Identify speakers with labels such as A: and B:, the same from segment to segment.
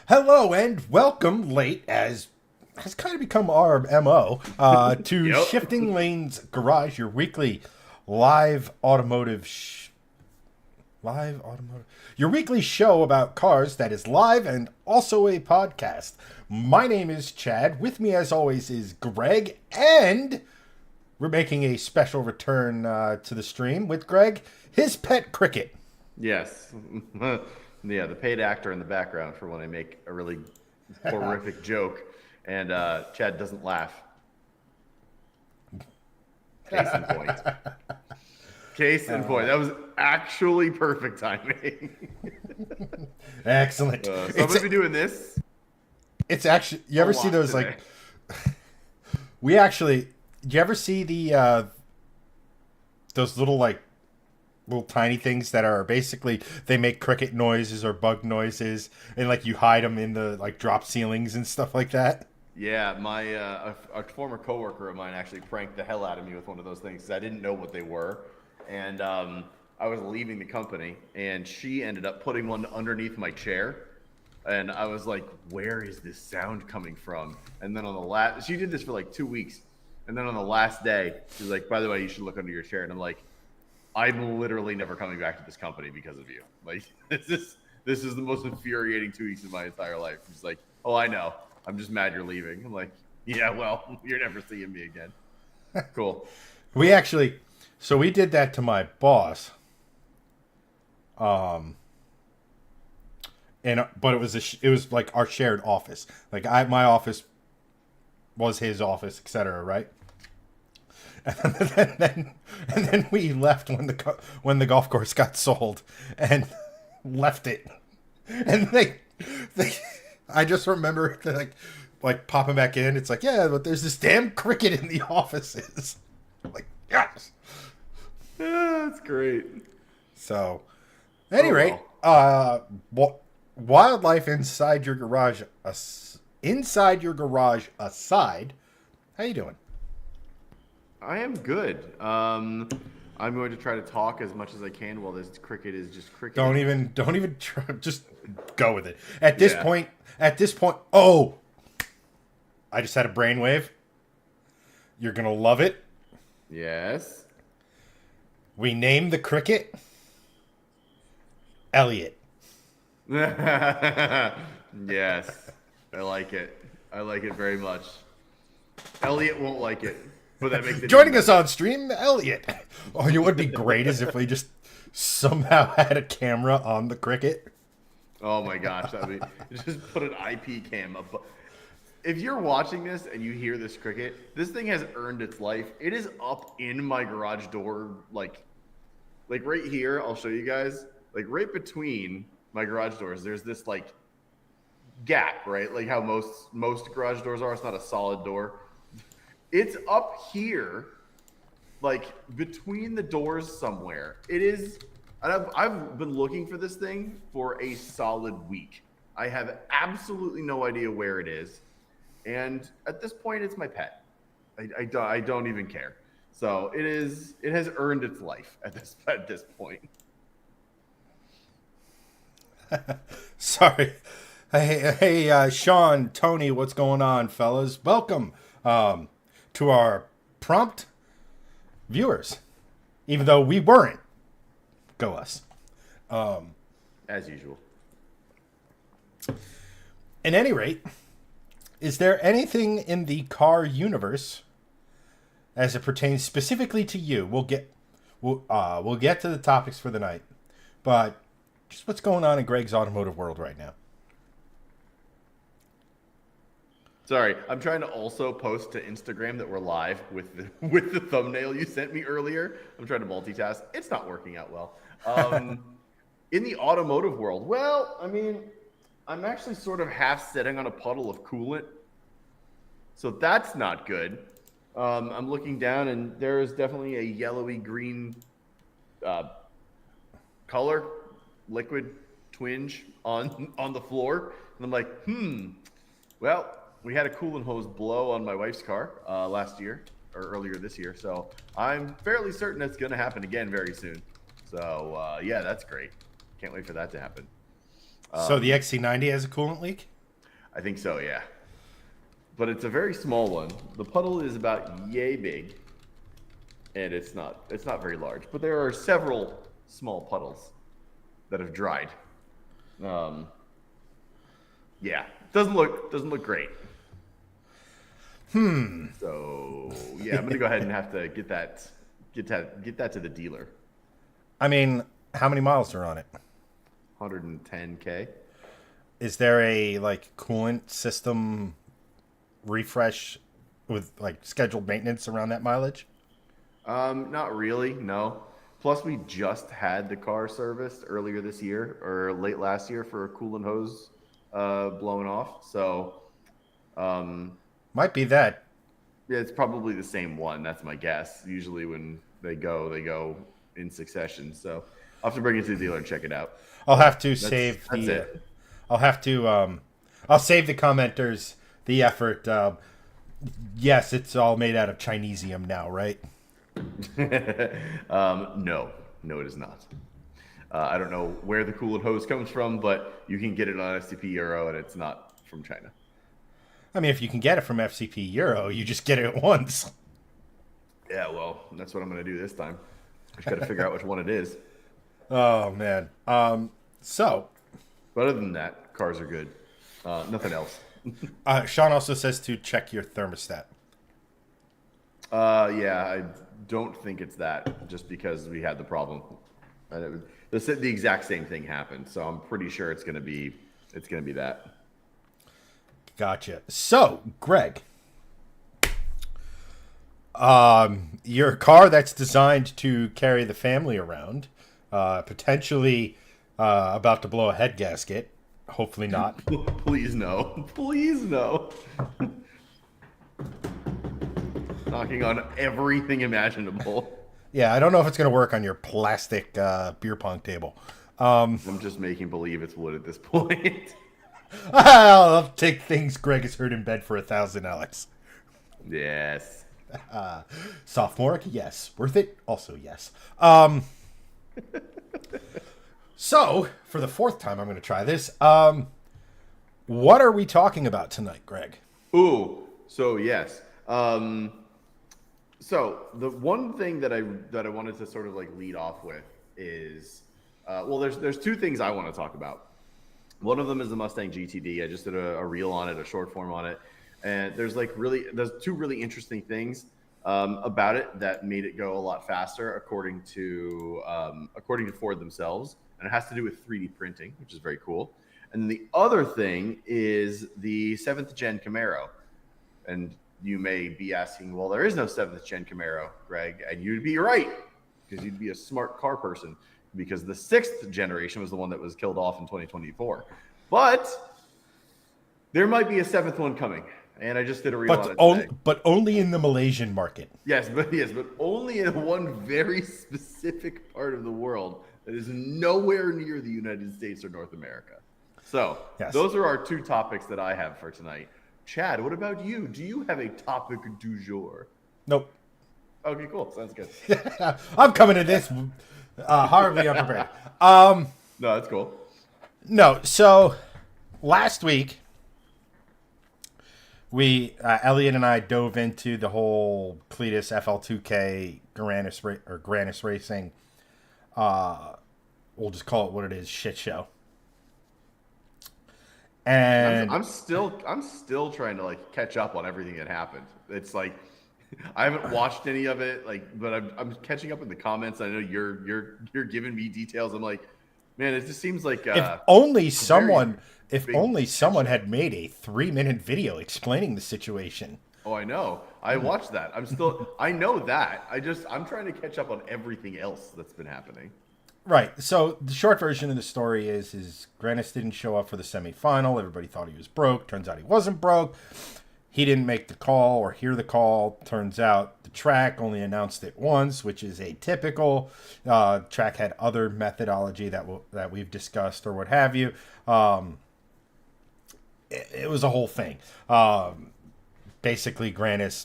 A: Hello and welcome late, as has kind of become our MO, to
B: Yep.
A: Shifting Lanes Garage, your weekly live automotive, live automotive, your weekly show about cars that is live and also a podcast. My name is Chad. With me, as always, is Greg, and we're making a special return to the stream with Greg, his pet cricket.
B: Yes. Yeah, the paid actor in the background for when I make a really horrific joke and Chad doesn't laugh. Case in point. Case in point. That was actually perfect timing.
A: Excellent.
B: So I'm going to be doing this
A: It's actually, you
B: a
A: ever see
B: lot
A: those
B: today.
A: we actually, do you ever see those little tiny things that are basically, they make cricket noises or bug noises, and like you hide them in the like drop ceilings and stuff like that?
B: Yeah, my a former coworker of mine actually pranked the hell out of me with one of those things because I didn't know what they were, and I was leaving the company, and she ended up putting one underneath my chair, and I was like, "Where is this sound coming from?" And then on the last, she did this for like 2 weeks, and then on the last day, she was like, "By the way, you should look under your chair," and I'm like, "I'm literally never coming back to this company because of you. Like, this is the most infuriating 2 weeks of my entire life." She's like, "Oh, I know. I'm just mad you're leaving." I'm like, "Yeah, well, you're never seeing me again." Cool.
A: We actually, so we did that to my boss, and but it was like our shared office. Like my office was his office, etc. Right? And then we left when when the golf course got sold, and left it. And they I just remember like popping back in. It's like, yeah, but there's this damn cricket in the offices. Like, yes.
B: That's great.
A: So, at any
B: Oh
A: rate,
B: well.
A: wildlife inside your garage, inside your garage aside, how you doing?
B: I am good. I'm going to try to talk as much as I can while this cricket is just cricketing.
A: Don't even try, just go with it.
B: Yeah.
A: At this point, oh, I just had a brainwave. You're gonna love it.
B: Yes.
A: We named the cricket Elliot.
B: Yes. I like it. I like it very much. Elliot won't like it, but that makes it even
A: Joining us
B: better.
A: on stream, Elliot. Oh, you would be great is if we just somehow had a camera on the cricket.
B: Oh my gosh, that would be, just put an IP cam up. If you're watching this and you hear this cricket, this thing has earned its life. It is up in my garage door, like right here. I'll show you guys. Like right between my garage doors, there's this like gap, right? Like how most garage doors are. It's not a solid door. It's up here, like between the doors somewhere. It is, and I've been looking for this thing for a solid week. I have absolutely no idea where it is, and at this point, it's my pet. I don't even care. So it is. It has earned its life at this point.
A: Sorry. Hey, Sean, Tony, what's going on, fellas? Welcome to our prompt viewers, even though we weren't. Go us.
B: As usual.
A: At any rate, is there anything in the car universe, as it pertains specifically to you? We'll get to the topics for the night, but just what's going on in Greg's automotive world right now?
B: Sorry, I'm trying to also post to Instagram that we're live with the with the thumbnail you sent me earlier. I'm trying to multitask. It's not working out well. In the automotive world, well, I mean, I'm actually sort of half sitting on a puddle of coolant, so that's not good. I'm looking down, and there is definitely a yellowy green uh, color, liquid twinge on the floor, and I'm like, well, we had a coolant hose blow on my wife's car last year or earlier this year, so I'm fairly certain it's going to happen again very soon. So yeah, that's great. Can't wait for that to happen.
A: So the XC90 has a coolant leak?
B: I think so, yeah. But it's a very small one. The puddle is about yay big, and it's not very large. But there are several small puddles that have dried. Yeah, doesn't look great. So yeah, I'm gonna go ahead and have to get that to the dealer.
A: I mean, how many miles are on it?
B: 110K.
A: Is there a like coolant system refresh with like scheduled maintenance around that mileage?
B: Not really, no. Plus, we just had the car serviced earlier this year or late last year for a coolant hose blowing off. So,
A: Might be that.
B: yeah, it's probably the same one. That's my guess. Usually, when they go in succession. So, I'll have to bring it to the dealer and check it out.
A: I'll have to
B: That's
A: save the.
B: it.
A: I'll have to. I'll save the commenters the effort. Yes, it's all made out of Chinesium now, right?
B: No, it is not. I don't know where the coolant hose comes from, but you can get it on FCP Euro, and it's not from China.
A: I mean, if you can get it from FCP Euro, you just get it at once.
B: Yeah, well, that's what I'm going to do this time. I just got to figure out which one it is.
A: Oh man. So,
B: But other than that, cars are good. Nothing else.
A: Sean also says to check your thermostat.
B: Yeah, I don't think it's that, just because we had the problem. And the exact same thing happened, so I'm pretty sure it's going to be that.
A: Gotcha. So, Greg, your car that's designed to carry the family around, potentially about to blow a head gasket. Hopefully not.
B: Please no. Please no. Knocking on everything imaginable.
A: Yeah, I don't know if it's going to work on your plastic beer pong table.
B: I'm just making believe it's wood at this point.
A: I'll take things Greg has heard in bed for 1,000, Alex.
B: Yes.
A: Sophomoric, yes. Worth it? Also, yes. So, for the fourth time, I'm going to try this. What are we talking about tonight, Greg?
B: Ooh. So yes. So the one thing that I wanted to sort of like lead off with is, well, there's two things I want to talk about. One of them is the Mustang GTD. I just did a reel on it, a short form on it, and there's two really interesting things about it that made it go a lot faster, according to Ford themselves, and it has to do with 3D printing, which is very cool. And the other thing is the 7th gen Camaro, and you may be asking, well, there is no 7th gen Camaro, Greg, and you'd be right, because you'd be a smart car person, because the 6th generation was the one that was killed off in 2024. But there might be a 7th one coming, and I just did a reel on it today.
A: But only in the Malaysian market.
B: Yes, but only in one very specific part of the world that is nowhere near the United States or North America. So
A: yes. Those
B: are our two topics that I have for tonight. Chad, what about you? Do you have a topic du jour?
A: Nope.
B: Okay, cool. Sounds good.
A: I'm coming to this horribly unprepared.
B: No, that's cool.
A: No, so last week we Elliot and I dove into the whole Cletus FL2K Grannas racing. We'll just call it what it is, shit show. And
B: I'm still trying to like catch up on everything that happened. It's like I haven't watched any of it, like, but I'm catching up in the comments. I know you're giving me details. I'm like, man, it just seems like
A: if only someone had made a 3-minute video explaining the situation.
B: Oh, I know. I watched that. I know that. I'm trying to catch up on everything else that's been happening.
A: Right. So the short version of the story is Grannas didn't show up for the semifinal. Everybody thought he was broke. Turns out he wasn't broke. He didn't make the call or hear the call. Turns out the track only announced it once, which is atypical. Track had other methodology that we've discussed or what have you. It was a whole thing. Basically, Grannas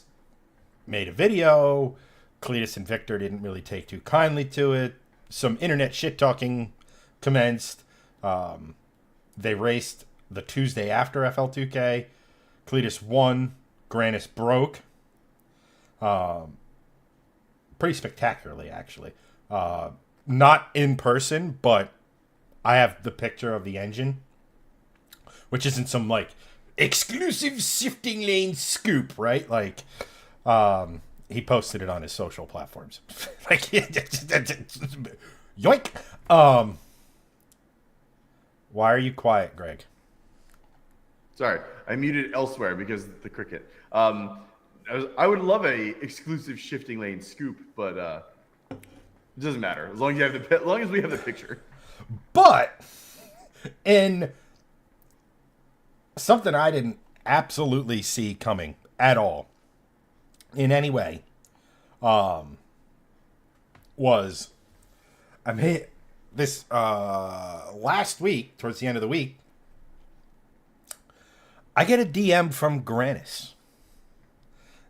A: made a video. Cletus and Victor didn't really take too kindly to it. Some internet shit talking commenced. They raced the Tuesday after FL2K. Cletus won. Grannas broke. Pretty spectacularly, actually. Not in person, but I have the picture of the engine, which isn't some like exclusive shifting lane scoop, right? Like, he posted it on his social platforms. Like, yoink. Why are you quiet, Greg?
B: Sorry, I muted elsewhere because of the cricket. I would love a exclusive shifting lane scoop, but it doesn't matter as long as we have the picture.
A: But in something I didn't absolutely see coming at all in any way, was I made this last week, towards the end of the week, I get a DM from Grannas.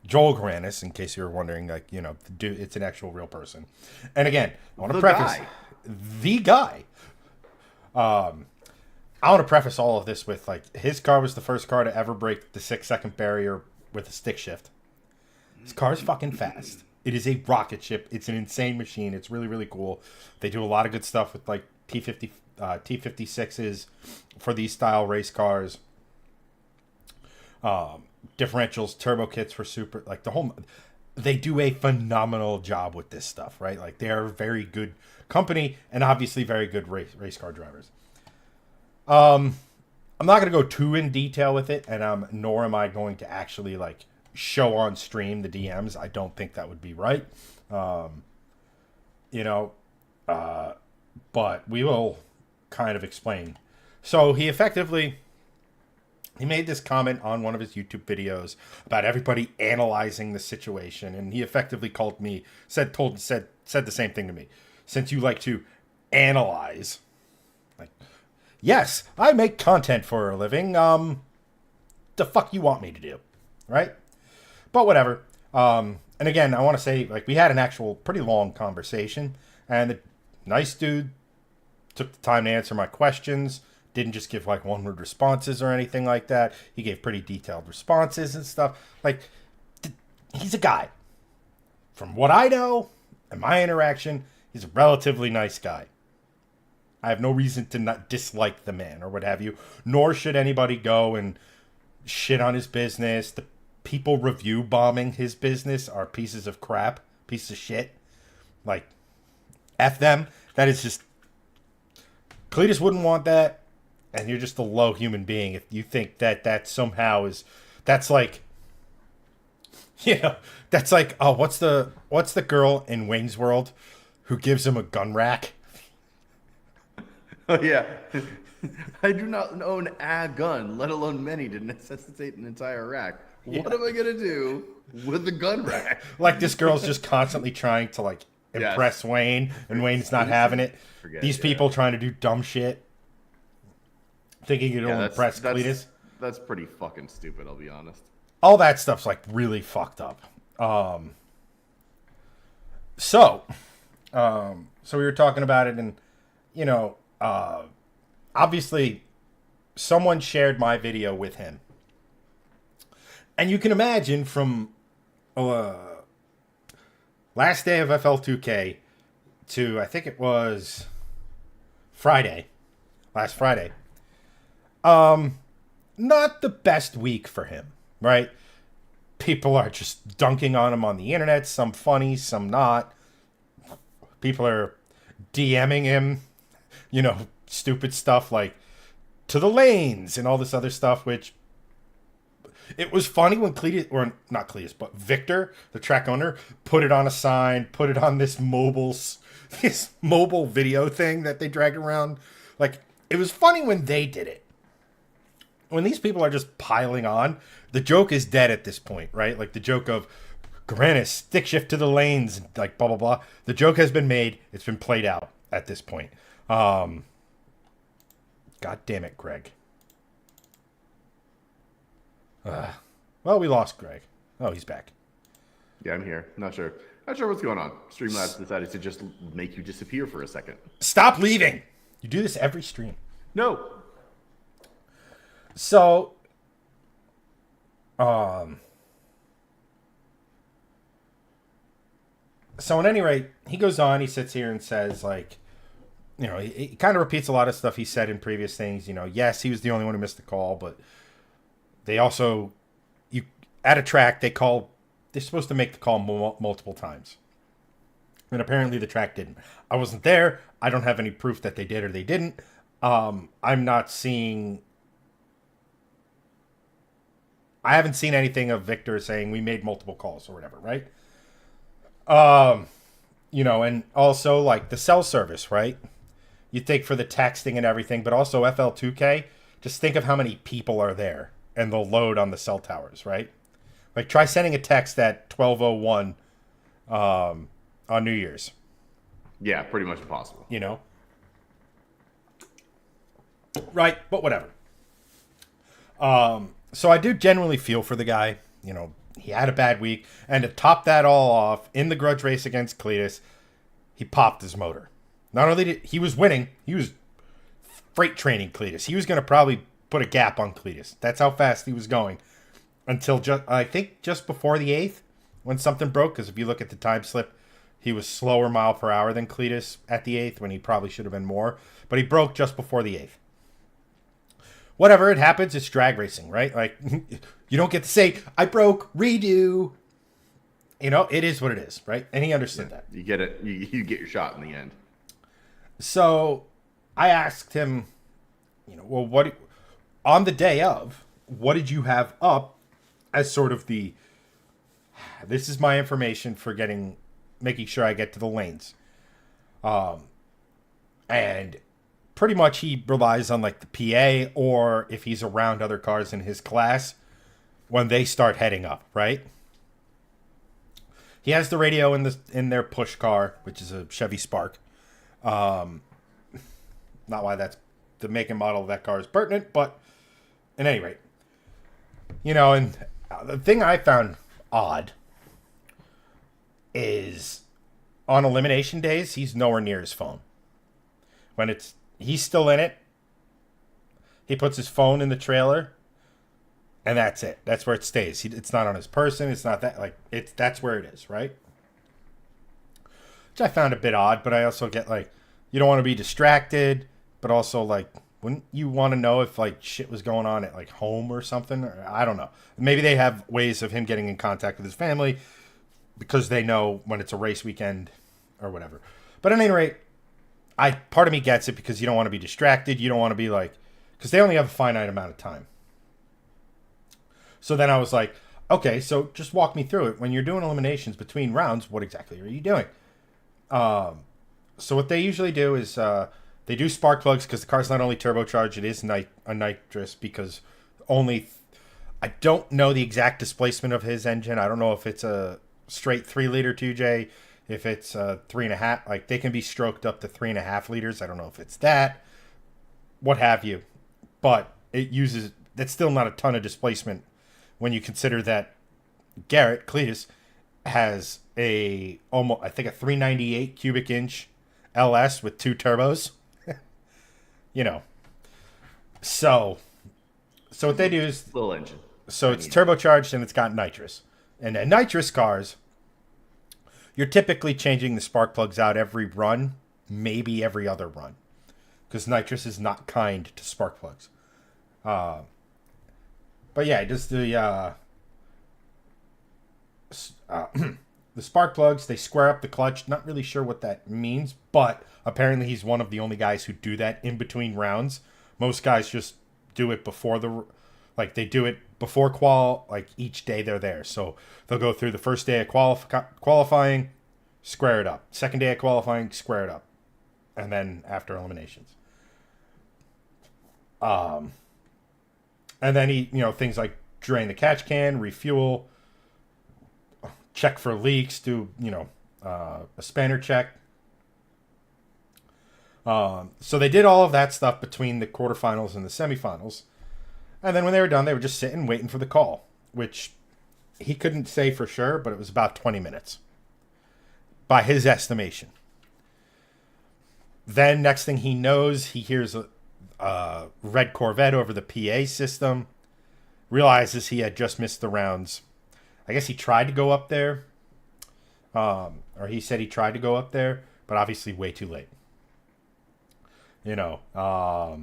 A: Joel Grannas, in case you were wondering, like, you know, dude, it's an actual real person. And again, I want to preface the guy. I want to preface all of this with, like, his car was the first car to ever break the 6-second barrier with a stick shift. His car is fucking fast. It is a rocket ship. It's an insane machine. It's really, really cool. They do a lot of good stuff with, like, T56s for these style race cars. Differentials, turbo kits for super, like the whole, they do a phenomenal job with this stuff, right? Like, they are a very good company and obviously very good race car drivers. I'm not going to go too in detail with it, and nor am I going to actually like show on stream the DMs. I don't think that would be right. You know, but we will kind of explain. So he made this comment on one of his YouTube videos about everybody analyzing the situation, and he effectively called me, said the same thing to me. Since you like to analyze, like, yes, I make content for a living. The fuck you want me to do, right? But whatever. And again, I want to say, like, we had an actual pretty long conversation, and the nice dude took the time to answer my questions. Didn't just give like one-word responses or anything like that. He gave pretty detailed responses and stuff. Like, he's a guy. From what I know and my interaction, he's a relatively nice guy. I have no reason to not dislike the man or what have you. Nor should anybody go and shit on his business. The people review bombing his business are pieces of crap, pieces of shit. Like, F them. That is just... Cletus wouldn't want that. And you're just a low human being if you think that somehow is... That's like... You know, that's like... Oh, what's the girl in Wayne's World who gives him a gun rack?
B: Oh, yeah. I do not own a gun, let alone many, to necessitate an entire rack. Yeah. What am I going to do with the gun rack?
A: Like, this girl's just constantly trying to, like, impress Wayne, and Wayne's not having it. These people trying to do dumb shit. Thinking it'll impress Cletus.
B: That's pretty fucking stupid, I'll be honest.
A: All that stuff's, like, really fucked up. So we were talking about it, and, you know, obviously someone shared my video with him. And you can imagine from last day of FL2K to, I think it was last Friday. Not the best week for him, right? People are just dunking on him on the internet, some funny, some not. People are DMing him, you know, stupid stuff like to the lanes and all this other stuff, which it was funny when Cletus, or not Cletus, but Victor, the track owner, put it on a sign, put it on this mobile video thing that they drag around. Like, it was funny when they did it. When these people are just piling on, the joke is dead at this point, right? Like, the joke of Grannas, stick shift to the lanes, like, blah, blah, blah. The joke has been made. It's been played out at this point. God damn it, Greg. Well, we lost Greg. Oh, he's back.
B: Yeah, I'm here. Not sure what's going on. Streamlabs decided to just make you disappear for a second.
A: Stop leaving! You do this every stream.
B: No.
A: So, um, so at any rate, he goes on. He sits here and says, like, he kind of repeats a lot of stuff he said in previous things. Yes, he was the only one who missed the call, but they also, at a track, they're supposed to make the call multiple times. And apparently the track didn't. I wasn't there. I don't have any proof that they did or they didn't. I'm not seeing. I haven't seen anything of Victor saying we made multiple calls or whatever, right? And also like the cell service, right? You think for the texting and everything, but also FL2K, just think of how many people are there and the load on the cell towers, right? Like try sending a text at 12:01 on New Year's.
B: Yeah, pretty much impossible.
A: Right, but whatever. So I do genuinely feel for the guy. He had a bad week, and to top that all off, in the grudge race against Cletus, he popped his motor. Not only did he was winning, he was freight training Cletus. He was going to probably put a gap on Cletus. That's how fast he was going until I think just before the 8th when something broke. Because if you look at the time slip, he was slower mile per hour than Cletus at the 8th when he probably should have been more. But he broke just before the 8th. Whatever, it happens. It's drag racing, right? Like, you don't get to say, I broke, redo. It is what it is, right? And he understood that.
B: You get it. You get your shot in the end.
A: So I asked him, well, what on the day of, what did you have up as sort of this is my information for making sure I get to the lanes. And pretty much he relies on like the PA or if he's around other cars in his class when they start heading up, right? He has the radio in their push car, which is a Chevy Spark. Not why that's the make and model of that car is pertinent, but at any rate, and the thing I found odd is on elimination days, he's nowhere near his phone. When he's still in it, he puts his phone in the trailer, and that's it. That's where it stays. It's not on his person. It's not that that's where it is, right? Which I found a bit odd, but I also get like, you don't want to be distracted, but also like, wouldn't you want to know if like shit was going on at like home or something? Or, I don't know. Maybe they have ways of him getting in contact with his family because they know when it's a race weekend or whatever. But at any rate, part of me gets it because you don't want to be distracted. You don't want to be like, because they only have a finite amount of time. So then I was like, okay, so just walk me through it. When you're doing eliminations between rounds, what exactly are you doing? So what they usually do is they do spark plugs because the car's not only turbocharged, it is a nitrous because I don't know the exact displacement of his engine. I don't know if it's a straight 3-liter 2J, if it's 3.5, like they can be stroked up to 3.5 liters. I don't know if it's that, what have you, but that's still not a ton of displacement when you consider that Garrett Cletus has I think a 398 cubic inch LS with 2 turbos. So what they do is
B: little engine.
A: So it's turbocharged and it's got nitrous. And then nitrous cars, you're typically changing the spark plugs out every run, maybe every other run, because nitrous is not kind to spark plugs. But yeah, just the spark plugs, they square up the clutch. Not really sure what that means, but apparently he's one of the only guys who do that in between rounds. Most guys just do it before they do it before like each day they're there. So they'll go through the first day of qualifying, square it up. Second day of qualifying, square it up. And then after eliminations. And then things like drain the catch can, refuel, check for leaks, do, a spanner check. So they did all of that stuff between the quarterfinals and the semifinals. And then when they were done, they were just sitting waiting for the call, which he couldn't say for sure, but it was about 20 minutes by his estimation. Then next thing he knows, he hears red Corvette over the PA system. Realizes he had just missed the rounds. I guess he tried to go up there. Or he said he tried to go up there, but obviously way too late. But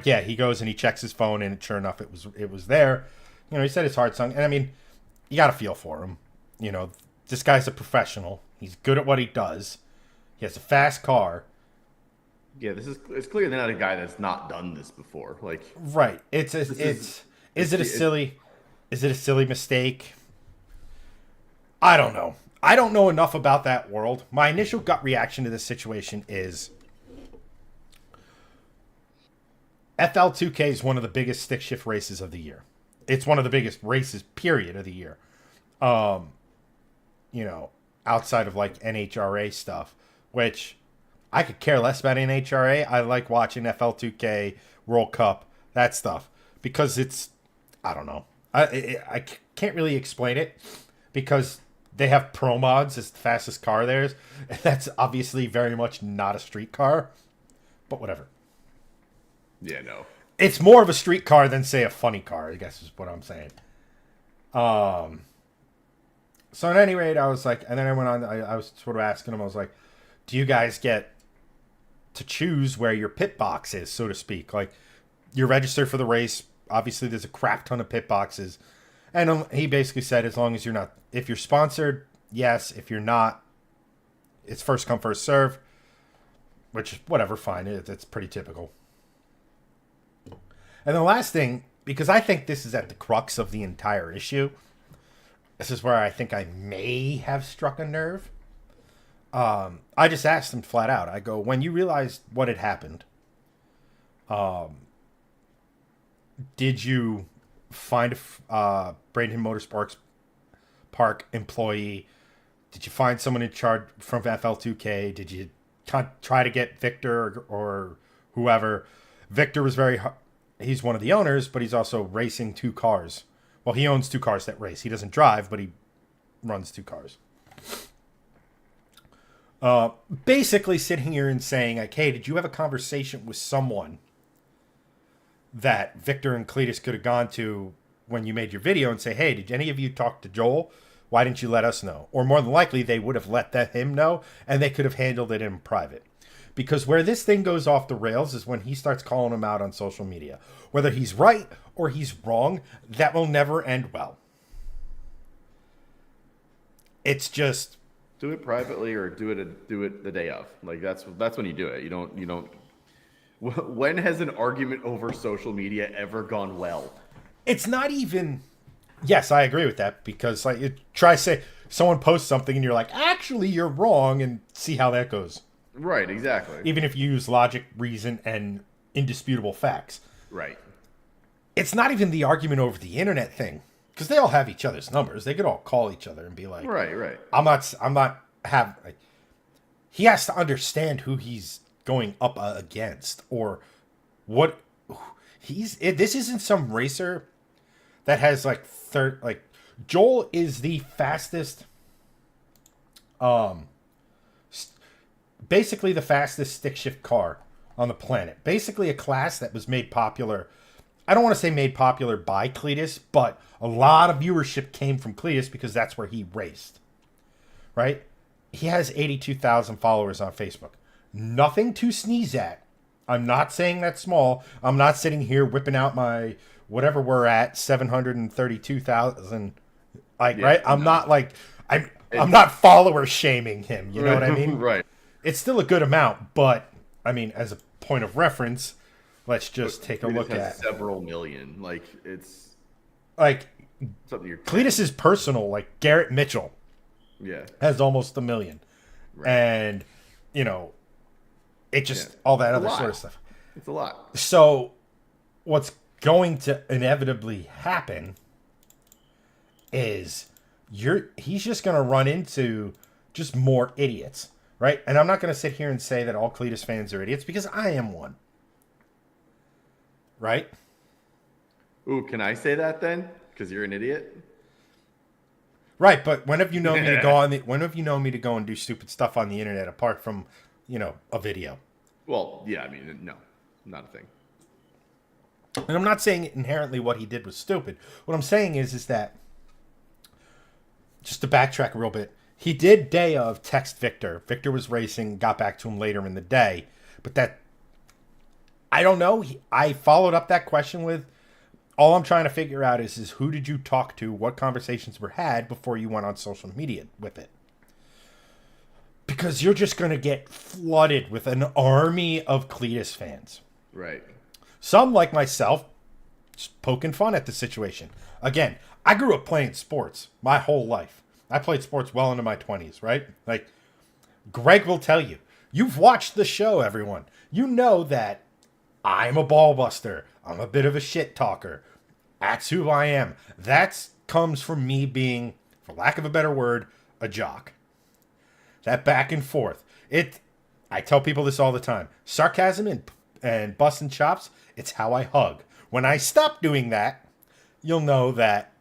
A: yeah, he goes and he checks his phone, and sure enough, it was there. He said his heart sunk, and I mean, you got to feel for him. This guy's a professional. He's good at what he does. He has a fast car.
B: Yeah, it's clearly not a guy that's not done this before. Like,
A: right? Is it a silly mistake? I don't know. I don't know enough about that world. My initial gut reaction to this situation is FL2K is one of the biggest stick shift races of the year. It's one of the biggest races, period, of the year. Outside of like NHRA stuff, which I could care less about NHRA. I like watching FL2K, World Cup, that stuff, because it's, I don't know. I can't really explain it because they have pro mods as the fastest car theirs. And that's obviously very much not a street car, but whatever.
B: Yeah, no.
A: It's more of a street car than, say, a funny car, I guess is what I'm saying. So at any rate, I was like, and then I went on, I was sort of asking him, I was like, do you guys get to choose where your pit box is, so to speak? Like, you're registered for the race. Obviously, there's a crap ton of pit boxes. And he basically said, as long as you're not, if you're sponsored, yes. If you're not, it's first come, first serve. Which, whatever, fine. It's pretty typical. And the last thing, because I think this is at the crux of the entire issue. This is where I think I may have struck a nerve. I just asked him flat out. I go, when you realized what had happened, did you find a Bradenton Motorsports Park employee? Did you find someone in charge from FL2K? Did you try to get Victor or whoever? Victor was he's one of the owners, but he's also racing two cars. Well, he owns two cars that race. He doesn't drive, but he runs two cars. Basically sitting here and saying, like, hey, did you have a conversation with someone that Victor and Cletus could have gone to when you made your video and say, hey, did any of you talk to Joel? Why didn't you let us know? Or more than likely, they would have let him know, and they could have handled it in private. Because where this thing goes off the rails is when he starts calling him out on social media. Whether he's right or he's wrong, that will never end well. It's just...
B: do it privately or do it the day of. Like, that's when you do it. You don't... When has an argument over social media ever gone well?
A: It's not even... Yes, I agree with that, because like try to say someone posts something and you're like, actually, you're wrong, and see how that goes.
B: Right, exactly.
A: Even if you use logic, reason, and indisputable facts.
B: Right.
A: It's not even the argument over the internet thing, because they all have each other's numbers. They could all call each other and be like,
B: right.
A: He has to understand who he's going up against, or what this isn't some racer that has Joel is the fastest, basically the fastest stick shift car on the planet. Basically a class that was made popular. I don't want to say made popular by Cletus, but a lot of viewership came from Cletus because that's where he raced. Right? He has 82,000 followers on Facebook. Nothing to sneeze at. I'm not saying that's small. I'm not sitting here whipping out my whatever we're at, 732,000. Right? I'm not not follower shaming him. You know what I mean?
B: Right.
A: It's still a good amount, but I mean, as a point of reference, let's just take a look at
B: several million. Like, it's
A: like
B: something
A: Cletus is personal. Like Garrett Mitchell, has almost 1 million, right. And it just all that other sort of stuff.
B: It's a lot.
A: So, what's going to inevitably happen is he's just going to run into just more idiots. Right? And I'm not going to sit here and say that all Cletus fans are idiots, because I am one. Right?
B: Ooh, can I say that then? Because you're an idiot?
A: Right, but when have you known me to go and do stupid stuff on the internet apart from, a video?
B: Well, yeah, I mean, no. Not a thing.
A: And I'm not saying inherently what he did was stupid. What I'm saying is that, just to backtrack a real bit, he did day of text Victor. Victor was racing, got back to him later in the day. But that, I don't know. I followed up that question with, all I'm trying to figure out is who did you talk to, what conversations were had before you went on social media with it? Because you're just going to get flooded with an army of Cletus fans.
B: Right.
A: Some, like myself, just poking fun at the situation. Again, I grew up playing sports my whole life. I played sports well into my 20s, right? Like, Greg will tell you. You've watched the show, everyone. You know that I'm a ball buster. I'm a bit of a shit talker. That's who I am. That comes from me being, for lack of a better word, a jock. That back and forth. I tell people this all the time. Sarcasm and busting chops, it's how I hug. When I stop doing that, you'll know that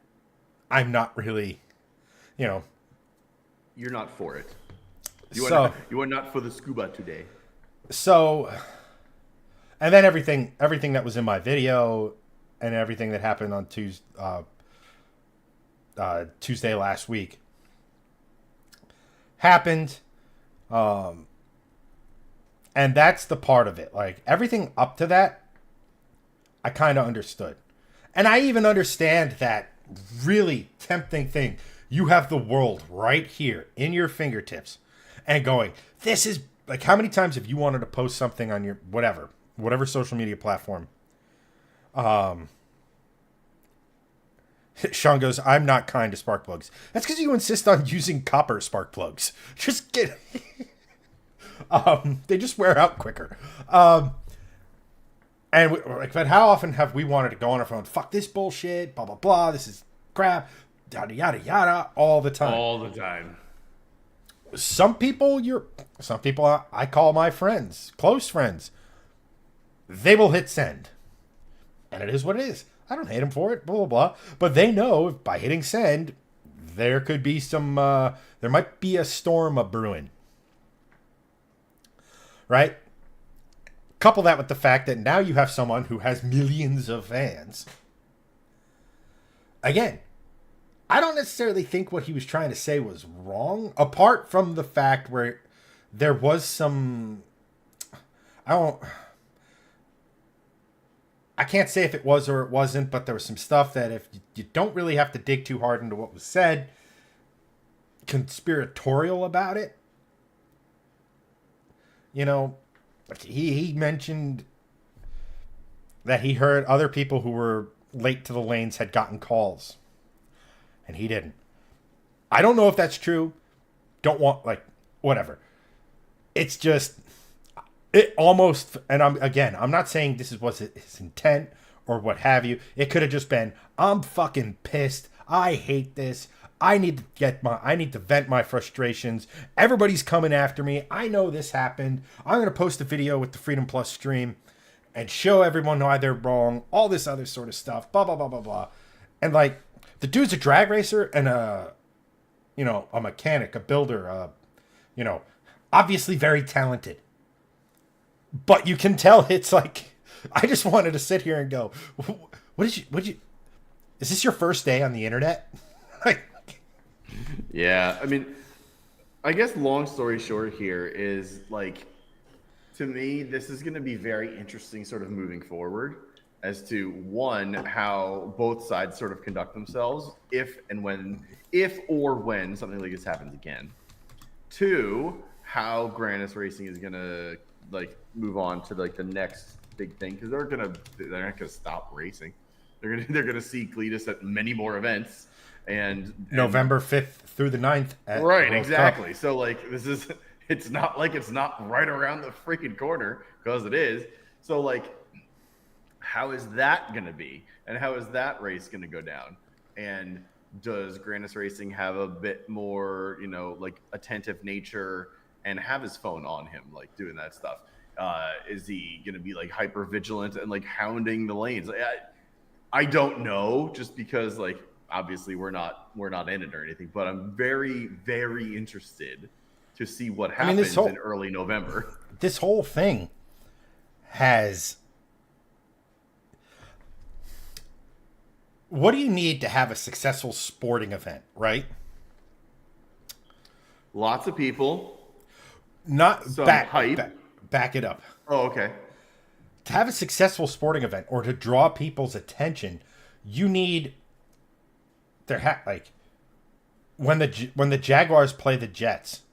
A: I'm not really, You're
B: not for it. You are not for the scuba today.
A: So, and then everything that was in my video and everything that happened on Tuesday last week happened. And that's the part of it. Like, everything up to that, I kind of understood. And I even understand that really tempting thing. You have the world right here in your fingertips and going, this is, like, how many times have you wanted to post something on your whatever social media platform? Sean goes, I'm not kind to spark plugs. That's because you insist on using copper spark plugs. Just get... they just wear out quicker. But how often have we wanted to go on our phone, fuck this bullshit, blah, blah, blah, this is crap, yada, yada, yada, all the time.
B: All the time.
A: Some people I call my friends, close friends. They will hit send. And it is what it is. I don't hate them for it, blah, blah, blah. But they know by hitting send, there could be there might be a storm a-brewing. Right? Couple that with the fact that now you have someone who has millions of fans. Again, I don't necessarily think what he was trying to say was wrong, apart from the fact where there was some... I can't say if it was or it wasn't, but there was some stuff that if you don't really have to dig too hard into what was said, conspiratorial about it. He mentioned that he heard other people who were late to the lanes had gotten calls. And he didn't. I don't know if that's true. Whatever. It's just, it almost, and I'm not saying this was his intent or what have you. It could have just been, I'm fucking pissed. I hate this. I need to vent my frustrations. Everybody's coming after me. I know this happened. I'm going to post a video with the Freedom Plus stream and show everyone why they're wrong. All this other sort of stuff. Blah, blah, blah, blah, blah. And the dude's a drag racer and a mechanic, a builder, obviously very talented. But you can tell it's like, I just wanted to sit here and go, is this your first day on the internet?
B: Yeah, I mean, I guess long story short here is, to me, this is going to be very interesting sort of moving forward as to, one, how both sides sort of conduct themselves if or when something like this happens again. Two, how Grannas Racing is going to move on to the next big thing, because they're not going to stop racing. They're going to see Cletus at many more events. And
A: November 5th through the 9th.
B: Right, exactly. Cup. So it's not like it's not right around the freaking corner, because it is. So how is that going to be? And how is that race going to go down? And does Grannas Racing have a bit more, attentive nature and have his phone on him, doing that stuff? Is he going to be hyper vigilant and hounding the lanes? I don't know, just because obviously we're not in it or anything, but I'm very, very interested to see what happens in early November.
A: This whole thing has what do you need to have a successful sporting event, right?
B: Lots of people,
A: Not
B: some hype.
A: back it up.
B: Oh, okay.
A: To have a successful sporting event or to draw people's attention, you need like when the Jaguars play the Jets,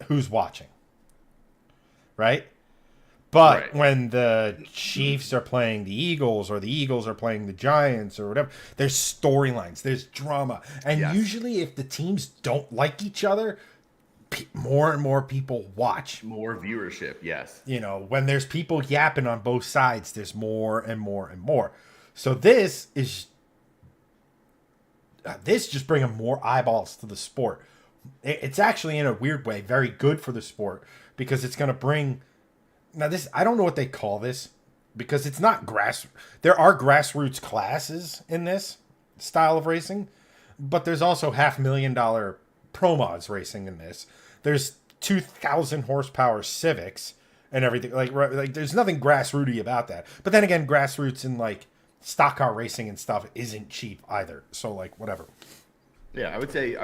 A: who's watching, right? But
B: Right.
A: when the Chiefs are playing the Eagles or the Eagles are playing the Giants or whatever, there's storylines, there's drama. And
B: Yes.
A: usually if the teams don't like each other, more and more people watch.
B: More viewership. Yes.
A: You know, when there's people yapping on both sides, there's more and more and more. So this just bringing more eyeballs to the sport. It's actually in a weird way very good for the sport because it's going to bring. Now this, I don't know what they call this because it's not there are grassroots classes in this style of racing, but there's also $500,000 pro mods racing in this. There's 2,000 horsepower Civics and everything. Like there's nothing grassrooty about that. But then again, grassroots in like stock car racing and stuff isn't cheap either. So like whatever.
B: Yeah, I would say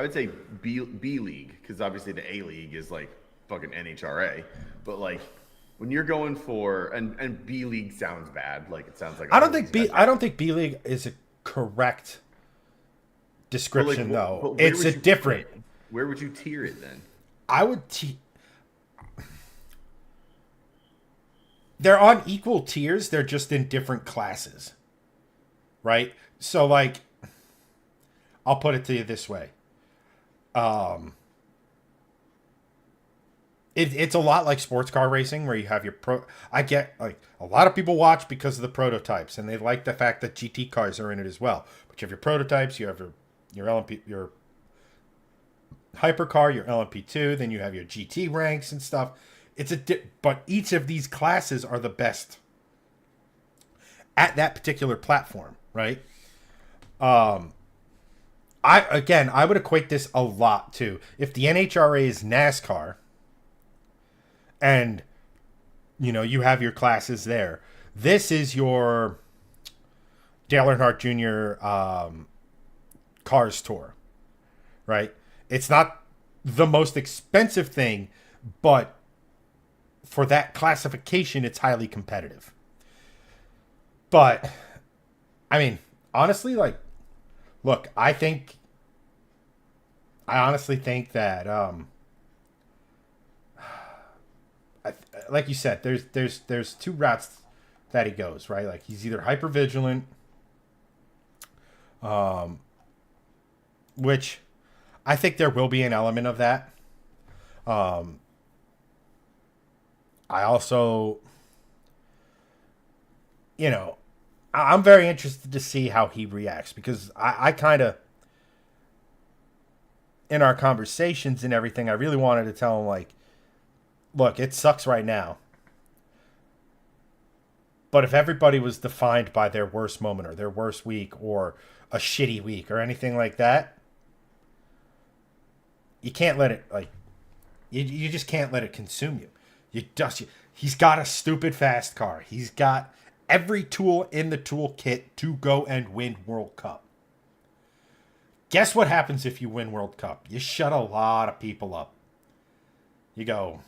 B: B league because obviously the A league is like fucking NHRA, but like when you're going for and B league sounds bad, like it sounds like
A: I don't think B league is a correct description
B: But
A: though.
B: where
A: It's
B: would
A: a
B: you
A: different.
B: put it? Where would you tier it then?
A: I would. They're on equal tiers. They're just in different classes, right? So like, I'll put it to you this way. It's a lot like sports car racing where you have your I get like a lot of people watch because of the prototypes and they like the fact that GT cars are in it as well. But you have your prototypes, you have your LMP, your hypercar, your LMP2, then you have your GT ranks and stuff. But each of these classes are the best at that particular platform, right? I would equate this a lot to if the NHRA is NASCAR and you have your classes there. This is your Dale Earnhardt Jr. Cars Tour, right? It's not the most expensive thing, but for that classification, it's highly competitive. But I mean, honestly, like, look, I honestly think that like you said, there's two routes that he goes, right? Like he's either hyper vigilant, which I think there will be an element of that. I also, I'm very interested to see how he reacts because I kind of, in our conversations and everything, I really wanted to tell him like, look, it sucks right now. But if everybody was defined by their worst moment or their worst week or a shitty week or anything like that, you can't let it like you just can't let it consume you. He's got a stupid fast car. He's got every tool in the toolkit to go and win World Cup. Guess what happens if you win World Cup? You shut a lot of people up. You go,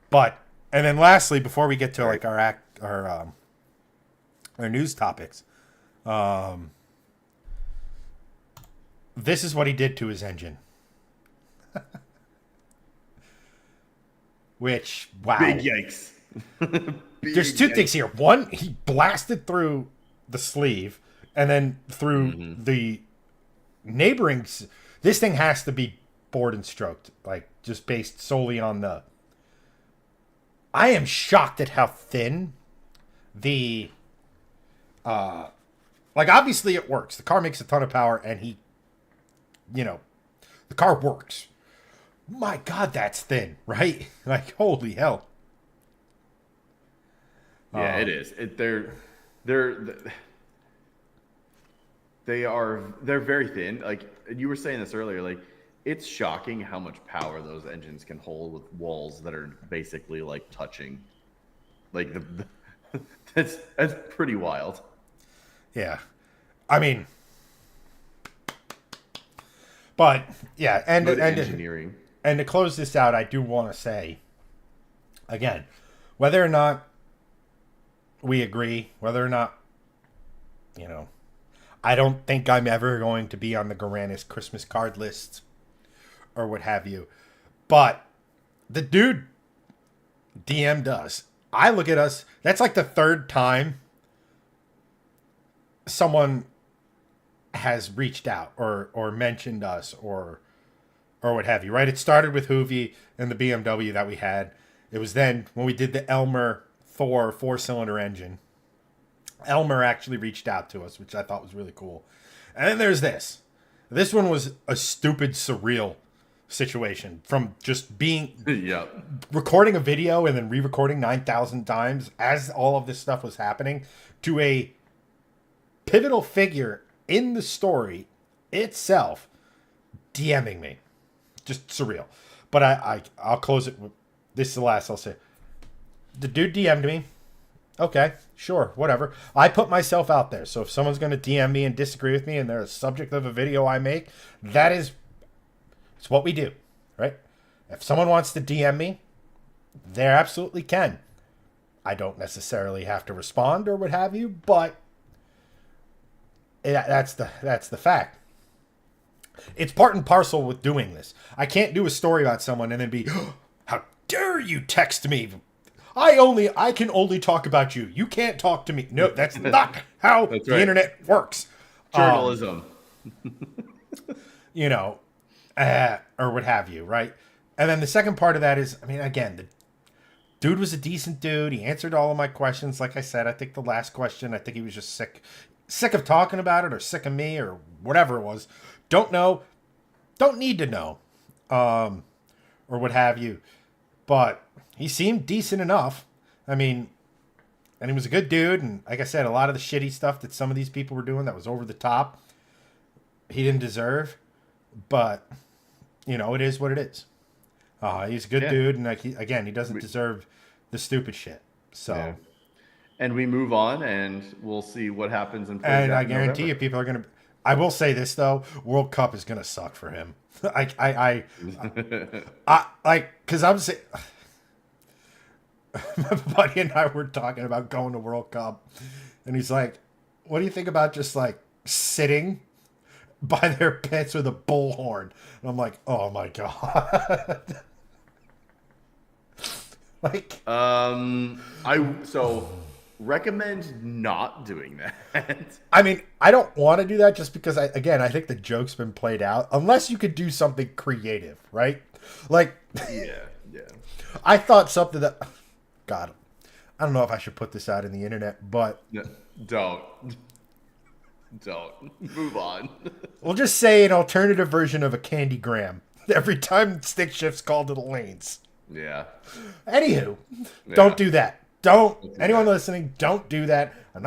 A: but and then lastly, before we get to like our news topics, this is what he did to his engine. Which, wow.
B: Big yikes.
A: There's two things here. One, he blasted through the sleeve and then through the neighboring. This thing has to be bored and stroked, like just based solely on the. I am shocked at how thin the. Like, obviously it works. The car makes a ton of power and the car works. My God, that's thin, right? Like, holy hell.
B: Yeah, it is. They're very thin. Like you were saying this earlier, like it's shocking how much power those engines can hold with walls that are basically like touching. Like that's pretty wild.
A: Yeah. I mean, but yeah,
B: Good engineering.
A: and to close this out, I do want to say again, whether or not we agree, whether or not, you know, I don't think I'm ever going to be on the Grannas Christmas card list or what have you. But the dude DM'd us. I look at us, that's like the third time someone has reached out or mentioned us or what have you, right? It started with Hoovy and the BMW that we had. It was then when we did the Elmer Thor 4-cylinder engine. Elmer actually reached out to us, which I thought was really cool. And then there's this. This one was a stupid, surreal situation from just being recording a video and then re-recording 9,000 times as all of this stuff was happening to a pivotal figure in the story itself DMing me. Just surreal. But I'll close it with this is the last I'll say. The dude DM'd me. Okay, sure, whatever. I put myself out there. So if someone's going to DM me and disagree with me and they're a subject of a video I make, it's what we do, right? If someone wants to DM me, they absolutely can. I don't necessarily have to respond or what have you, but that's the fact. It's part and parcel with doing this. I can't do a story about someone and then be, oh, how dare you text me? I can only talk about you. You can't talk to me. No, that's not how the internet works.
B: Journalism.
A: Or what have you, right? And then the second part of that is, I mean, again, the dude was a decent dude. He answered all of my questions. Like I said, I think the last question, I think he was just sick of talking about it or sick of me or whatever it was. Don't know. Don't need to know. Or what have you. But he seemed decent enough. I mean, and he was a good dude. And like I said, a lot of the shitty stuff that some of these people were doing that was over the top, he didn't deserve. But, it is what it is. He's a good dude. And he doesn't deserve the stupid shit. So. Yeah.
B: And we move on and we'll see what happens.
A: And I guarantee you people are going to. I will say this, though. World Cup is going to suck for him. Because I'm saying. My buddy and I were talking about going to World Cup, and he's like, "What do you think about just like sitting by their pits with a bullhorn?" And I'm like, "Oh my god!"
B: So recommend not doing that.
A: I mean, I don't want to do that just because I think the joke's been played out. Unless you could do something creative, right? Like,
B: yeah.
A: I thought something that. God, I don't know if I should put this out in the internet, but
B: don't move on.
A: We'll just say an alternative version of a candy gram every time stick shift's called to the lanes.
B: Yeah.
A: Anywho, don't do that. Anyone listening, don't do that. I'm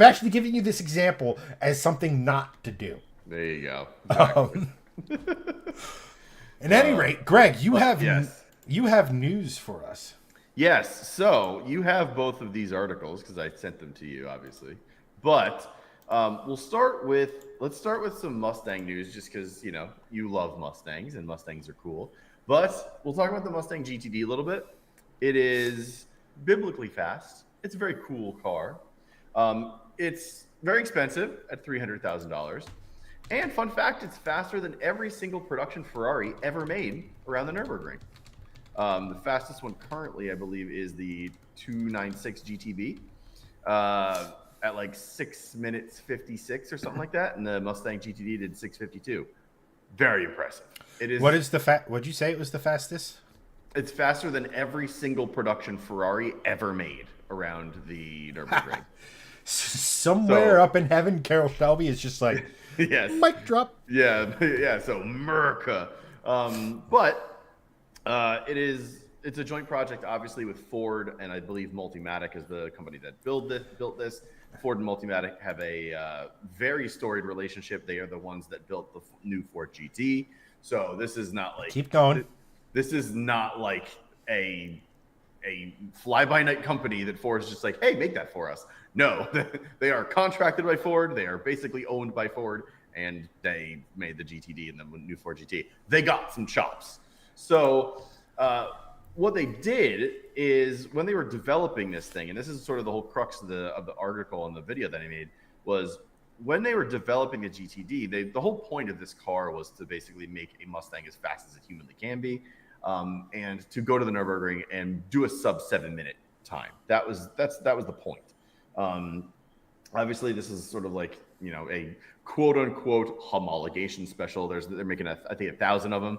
A: actually giving you this example as something not to do.
B: There you go. Exactly.
A: At any rate, Greg, you have news for us.
B: Yes, so you have both of these articles because I sent them to you, obviously. But let's start with some Mustang news, just because you love Mustangs and Mustangs are cool. But we'll talk about the Mustang GTD a little bit. It is biblically fast. It's a very cool car. It's very expensive at $300,000. And fun fact, it's faster than every single production Ferrari ever made around the Nürburgring. The fastest one currently, I believe, is the 296 GTB at like 6 minutes 56 or something like that, and the Mustang GTD did 6:52. Very impressive. It is.
A: What'd you say it was the fastest?
B: It's faster than every single production Ferrari ever made around the Nürburgring.
A: Somewhere up in heaven, Carroll Shelby is just like,
B: yes,
A: mic drop.
B: Yeah. So America, but. It's a joint project, obviously, with Ford and I believe Multimatic is the company that built this. Ford and Multimatic have a very storied relationship. They are the ones that built the new Ford GT. So this is not like
A: keep going.
B: This is not like a a fly-by-night company that Ford is just like, hey, make that for us. No, they are contracted by Ford. They are basically owned by Ford, and they made the GTD and the new Ford GT. They got some chops. So what they did is when they were developing this thing, and this is sort of the whole crux of the article and the video that I made, was when they were developing the GTD, the whole point of this car was to basically make a Mustang as fast as it humanly can be, and to go to the Nürburgring and do a sub 7-minute time. That was the point. Obviously, this is sort of like, you know, a quote unquote homologation special. They're making I think 1,000 of them.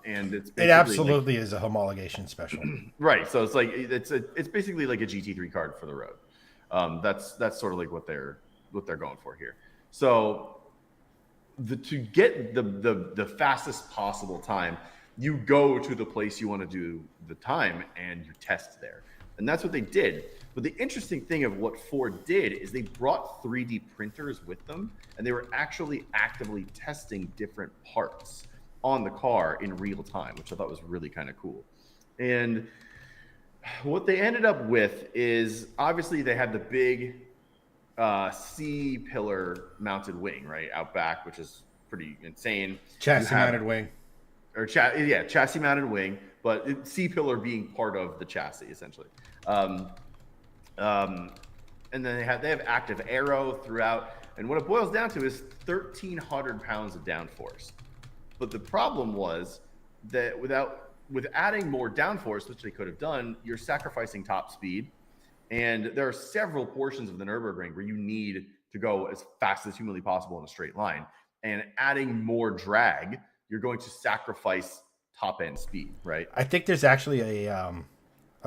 B: And
A: it absolutely is a homologation special.
B: Right. So it's like it's basically like a GT3 card for the road. That's sort of like what they're going for here. So to get the fastest possible time, you go to the place you want to do the time and you test there. And that's what they did. But the interesting thing of what Ford did is they brought 3D printers with them, and they were actually actively testing different parts on the car in real time, which I thought was really kind of cool. And what they ended up with is, obviously they had the big C-pillar mounted wing, right, out back, which is pretty insane.
A: Chassis mounted wing.
B: Or chassis mounted wing, but C-pillar being part of the chassis, essentially. And then they have active aero throughout. And what it boils down to is 1,300 pounds of downforce. But the problem was that with adding more downforce, which they could have done, you're sacrificing top speed. And there are several portions of the Nürburgring where you need to go as fast as humanly possible in a straight line. And adding more drag, you're going to sacrifice top end speed, right?
A: I think there's actually a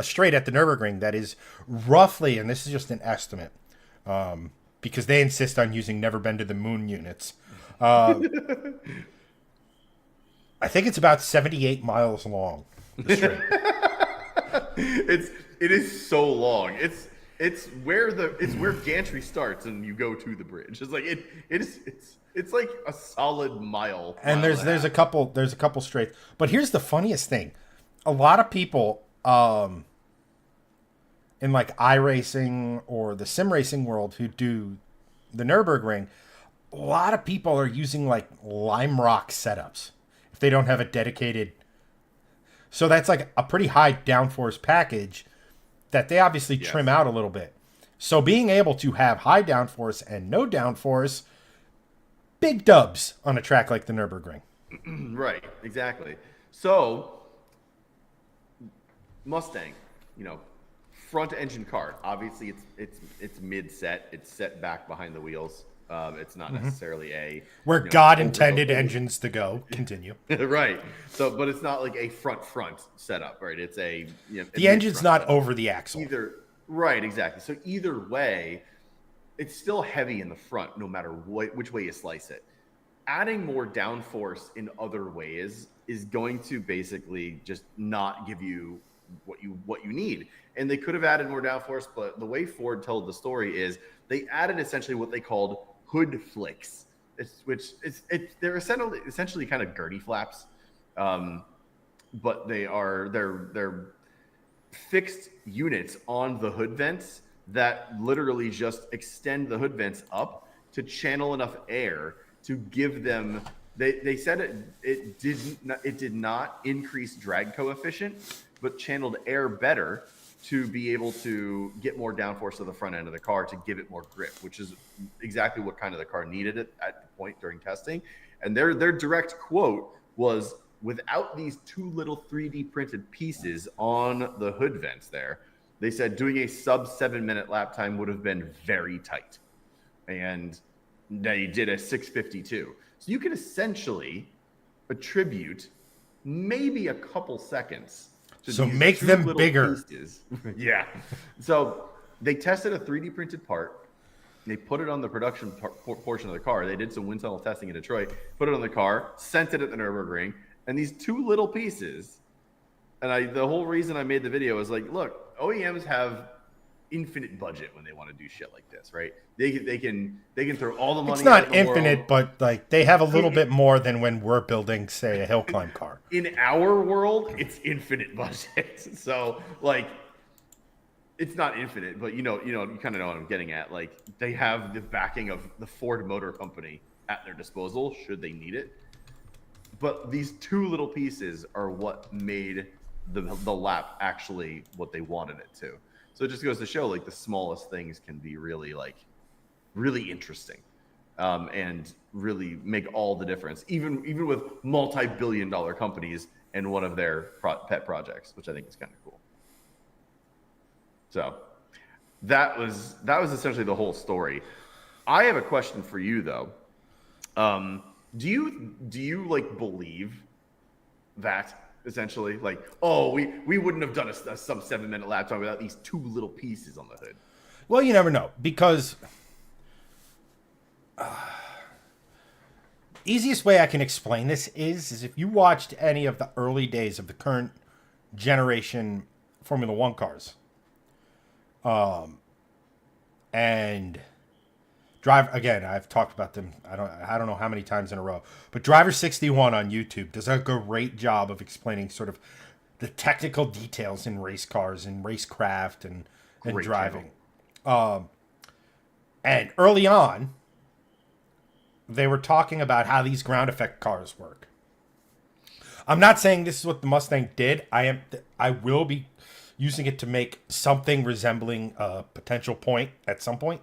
A: straight at the Nürburgring that is roughly, and this is just an estimate, because they insist on using never been to the moon units. I think it's about 78 miles long. The straight.
B: It is so long. It's where gantry starts and you go to the bridge. It's like it's like a solid mile.
A: And there's a couple straights. But here's the funniest thing. A lot of people in like iRacing or the sim racing world who do the Nürburgring, a lot of people are using like Lime Rock setups if they don't have a dedicated. So that's like a pretty high downforce package that they obviously trim out a little bit. So being able to have high downforce and no downforce, big dubs on a track like the Nürburgring.
B: Right, exactly. So Mustang, you know, front engine car. Obviously, it's mid set. It's set back behind the wheels. It's not necessarily
A: where God intended engines to go. Continue.
B: Right. So, but it's not like a front setup, right? It's the
A: engine's not over the axle.
B: Right. Exactly. So either way, it's still heavy in the front, no matter which way you slice it. Adding more downforce in other ways is going to basically just not give you what you need. And they could have added more downforce, but the way Ford told the story is they added essentially what they called hood flicks, they're essentially kind of Gertie flaps, but they're fixed units on the hood vents that literally just extend the hood vents up to channel enough air to give them. They said it did not increase drag coefficient, but channeled air better to be able to get more downforce to the front end of the car to give it more grip, which is exactly what kind of the car needed at the point during testing. And their direct quote was, without these two little 3D printed pieces on the hood vents there, they said doing a sub 7-minute lap time would have been very tight. And they did a 6:52. So you can essentially attribute maybe a couple seconds.
A: So make them bigger.
B: Yeah. So they tested a 3D printed part. They put it on the production portion of the car. They did some wind tunnel testing in Detroit, put it on the car, sent it at the Nürburgring. And these two little pieces, and the whole reason I made the video is like, look, OEMs have infinite budget when they want to do shit like this, right? They can throw all the money.
A: It's not
B: out in the
A: infinite,
B: world.
A: but like they have a little bit more than when we're building, say, a hill climb car.
B: In our world, it's infinite budget. So like, it's not infinite, but you kind of know what I'm getting at. Like, they have the backing of the Ford Motor Company at their disposal should they need it. But these two little pieces are what made the lap actually what they wanted it to. So it just goes to show, like, the smallest things can be really interesting, and really make all the difference, even with multi-billion-dollar companies and one of their pet projects, which I think is kind of cool. So that was essentially the whole story. I have a question for you, though. Do you like believe that essentially, like, oh, we wouldn't have done a sub 7-minute lap time without these two little pieces on the hood?
A: Well, you never know, because easiest way I can explain this is if you watched any of the early days of the current generation Formula One cars, and drive again. I've talked about them. I don't know how many times in a row, but Driver 61 on YouTube does a great job of explaining sort of the technical details in race cars and racecraft and driving. And early on, they were talking about how these ground effect cars work. I'm not saying this is what the Mustang did. I will be using it to make something resembling a potential point at some point.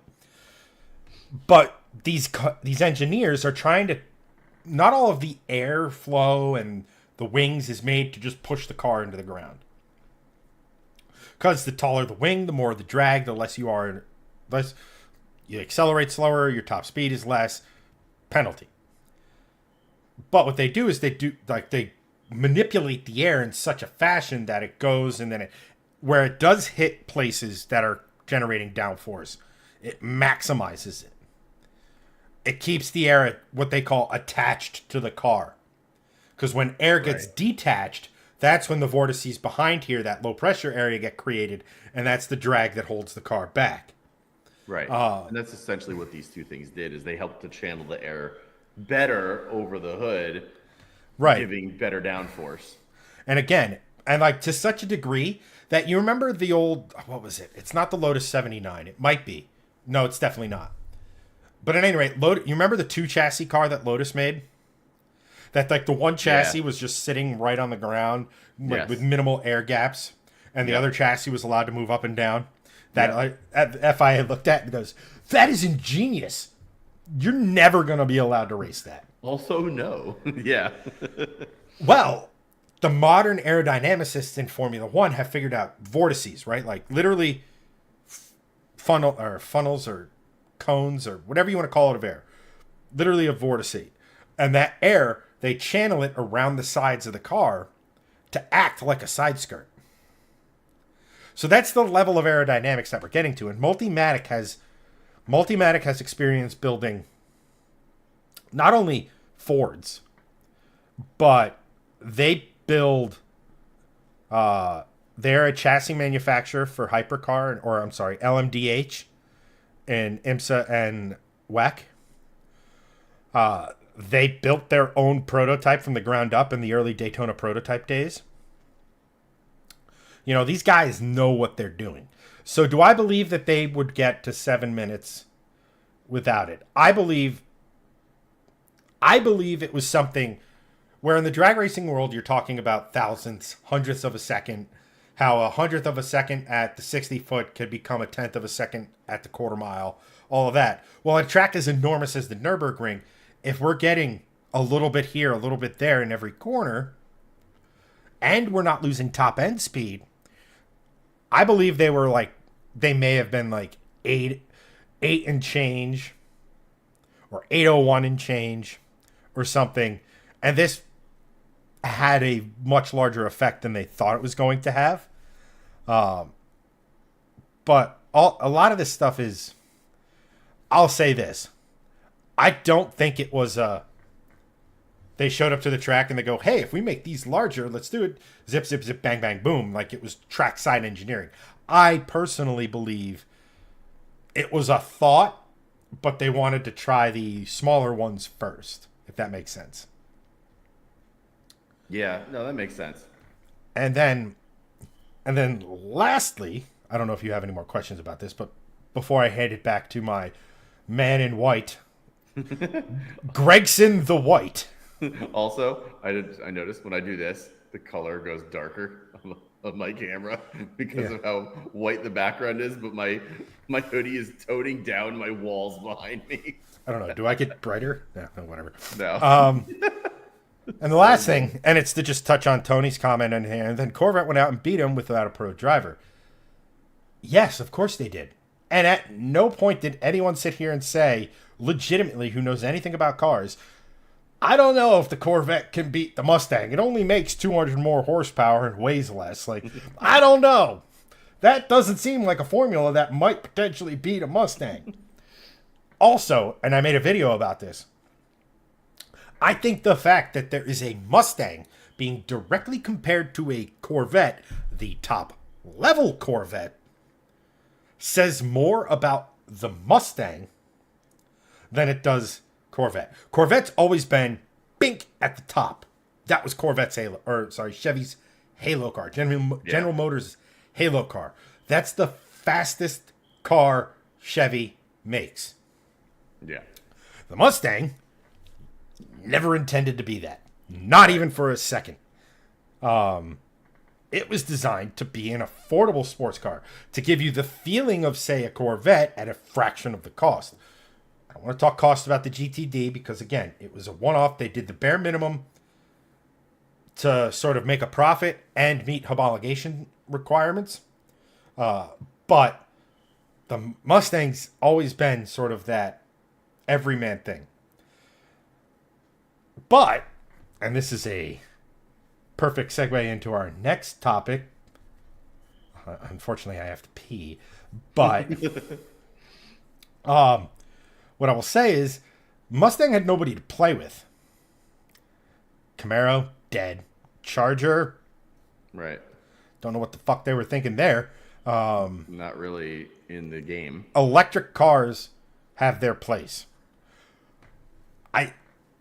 A: But these engineers are trying to, not all of the airflow and the wings is made to just push the car into the ground. Because the taller the wing, the more the drag, the less you accelerate slower, your top speed is less, penalty. But what they do is they manipulate the air in such a fashion that it goes, and then where it does hit places that are generating downforce, it maximizes it. It keeps the air what they call attached to the car. Because when air gets detached, that's when the vortices behind here, that low pressure area, get created, and that's the drag that holds the car back.
B: Right. And that's essentially what these two things did, is they helped to channel the air better over the hood,
A: right,
B: giving better downforce.
A: And again, and like to such a degree that you remember the old, what was it? It's not the Lotus 79. It might be. No, it's definitely not. But at any rate, you remember the 2 chassis car that Lotus made? That like the one chassis was just sitting right on the ground with minimal air gaps, and the other chassis was allowed to move up and down. That FIA looked at and goes, "That is ingenious. You're never going to be allowed to race that."
B: Also, no. Yeah.
A: Well, the modern aerodynamicists in Formula One have figured out vortices, right? Like literally funnels or cones or whatever you want to call it of air. Literally a vortice. And that air, they channel it around the sides of the car to act like a side skirt. So that's the level of aerodynamics that we're getting to. And Multimatic has experience building not only Fords, but they build, they're a chassis manufacturer for Hypercar, or I'm sorry, LMDH and IMSA and WEC. They built their own prototype from the ground up in the early Daytona prototype days. You know, these guys know what they're doing. So do I believe that they would get to 7 minutes without it? I believe it was something where in the drag racing world, you're talking about thousandths, hundredths of a second, how a hundredth of a second at the 60 foot could become a tenth of a second at the quarter mile, all of that. Well, a track as enormous as the Nürburgring, if we're getting a little bit here, a little bit there in every corner, and we're not losing top end speed, I believe they may have been like 8 and change, or 801 and change, or something. And this had a much larger effect than they thought it was going to have. But a lot of this stuff is, I'll say this. I don't think it was they showed up to the track and they go, hey, if we make these larger, let's do it. Zip, zip, zip, bang, bang, boom. Like it was trackside engineering. I personally believe it was a thought, but they wanted to try the smaller ones first, if that makes sense.
B: Yeah, no, that makes sense.
A: And then lastly, I don't know if you have any more questions about this, but before I hand it back to my man in white, Gregson the White.
B: Also, I noticed when I do this, the color goes darker on my camera because of how white the background is, but my hoodie is toting down my walls behind me.
A: I don't know. Do I get brighter? No, whatever.
B: No.
A: And the last thing, and it's to just touch on Tony's comment in here, and then Corvette went out and beat him without a pro driver. Yes, of course they did. And at no point did anyone sit here and say, legitimately, who knows anything about cars, I don't know if the Corvette can beat the Mustang. It only makes 200 more horsepower and weighs less. Like, I don't know. That doesn't seem like a formula that might potentially beat a Mustang. Also, and I made a video about this, I think the fact that there is a Mustang being directly compared to a Corvette, the top level Corvette, says more about the Mustang than it does Corvette. Corvette's always been bink at the top. That was Chevy's Halo car. General Motors' Halo car. That's the fastest car Chevy makes.
B: Yeah.
A: The Mustang never intended to be that. Not even for a second. It was designed to be an affordable sports car, to give you the feeling of, say, a Corvette at a fraction of the cost. I don't want to talk cost about the GTD because, again, it was a one-off. They did the bare minimum to sort of make a profit and meet homologation requirements. But the Mustang's always been sort of that everyman thing. But, and this is a perfect segue into our next topic. Unfortunately, I have to pee. But what I will say is Mustang had nobody to play with. Camaro, dead. Charger,
B: right.
A: Don't know what the fuck they were thinking there.
B: Not really in the game.
A: Electric cars have their place.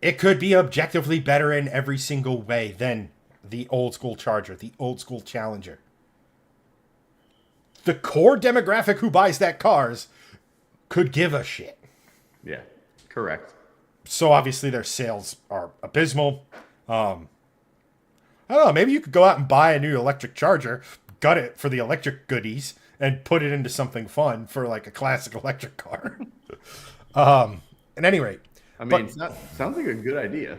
A: It could be objectively better in every single way than the old school Charger, the old school Challenger. The core demographic who buys that cars could give a shit.
B: Yeah, correct.
A: So obviously their sales are abysmal. I don't know, maybe you could go out and buy a new electric Charger, gut it for the electric goodies, and put it into something fun for like a classic electric car. At any rate.
B: I mean, sounds like a good idea.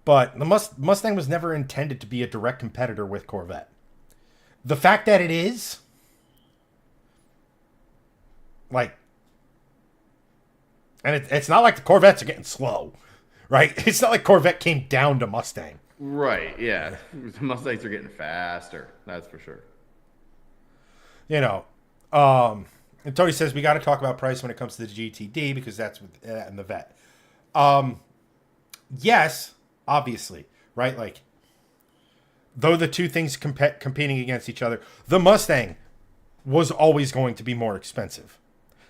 A: But the Mustang was never intended to be a direct competitor with Corvette. The fact that it is, like, and it's not like the Corvettes are getting slow, right? It's not like Corvette came down to Mustang.
B: Right, yeah. The Mustangs are getting faster, that's for sure.
A: You know, and Tony says we got to talk about price when it comes to the GTD because that's and the Vet. Yes, obviously, right? Like, though the two things competing against each other, the Mustang was always going to be more expensive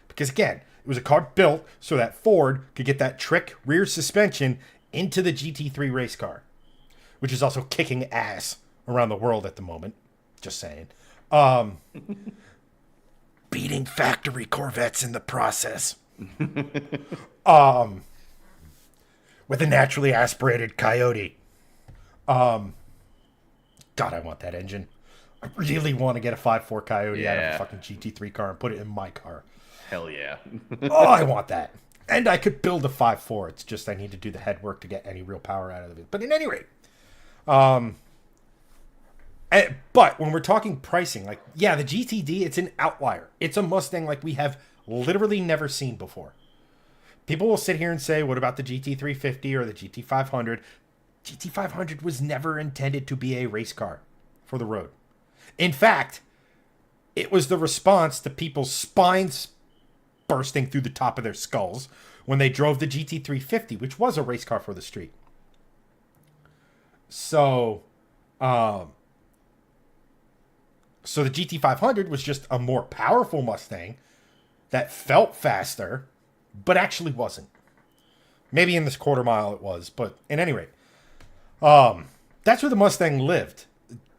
A: because, again, it was a car built so that Ford could get that trick rear suspension into the GT3 race car, which is also kicking ass around the world at the moment. Just saying. Beating factory Corvettes in the process. With a naturally aspirated Coyote. God, I want that engine. I really want to get a 5.4 Coyote out of a fucking GT3 car and put it in my car.
B: Hell yeah.
A: Oh, I want that. And I could build a 5.4. It's just I need to do the head work to get any real power out of it. But at any rate, but when we're talking pricing, like, yeah, the GTD, it's an outlier. It's a Mustang like we have literally never seen before. People will sit here and say, what about the GT350 or the GT500? GT500 was never intended to be a race car for the road. In fact, it was the response to people's spines bursting through the top of their skulls when they drove the GT350, which was a race car for the street. So, So the GT500 was just a more powerful Mustang that felt faster, but actually wasn't. Maybe in this quarter mile it was, but at any rate, that's where the Mustang lived.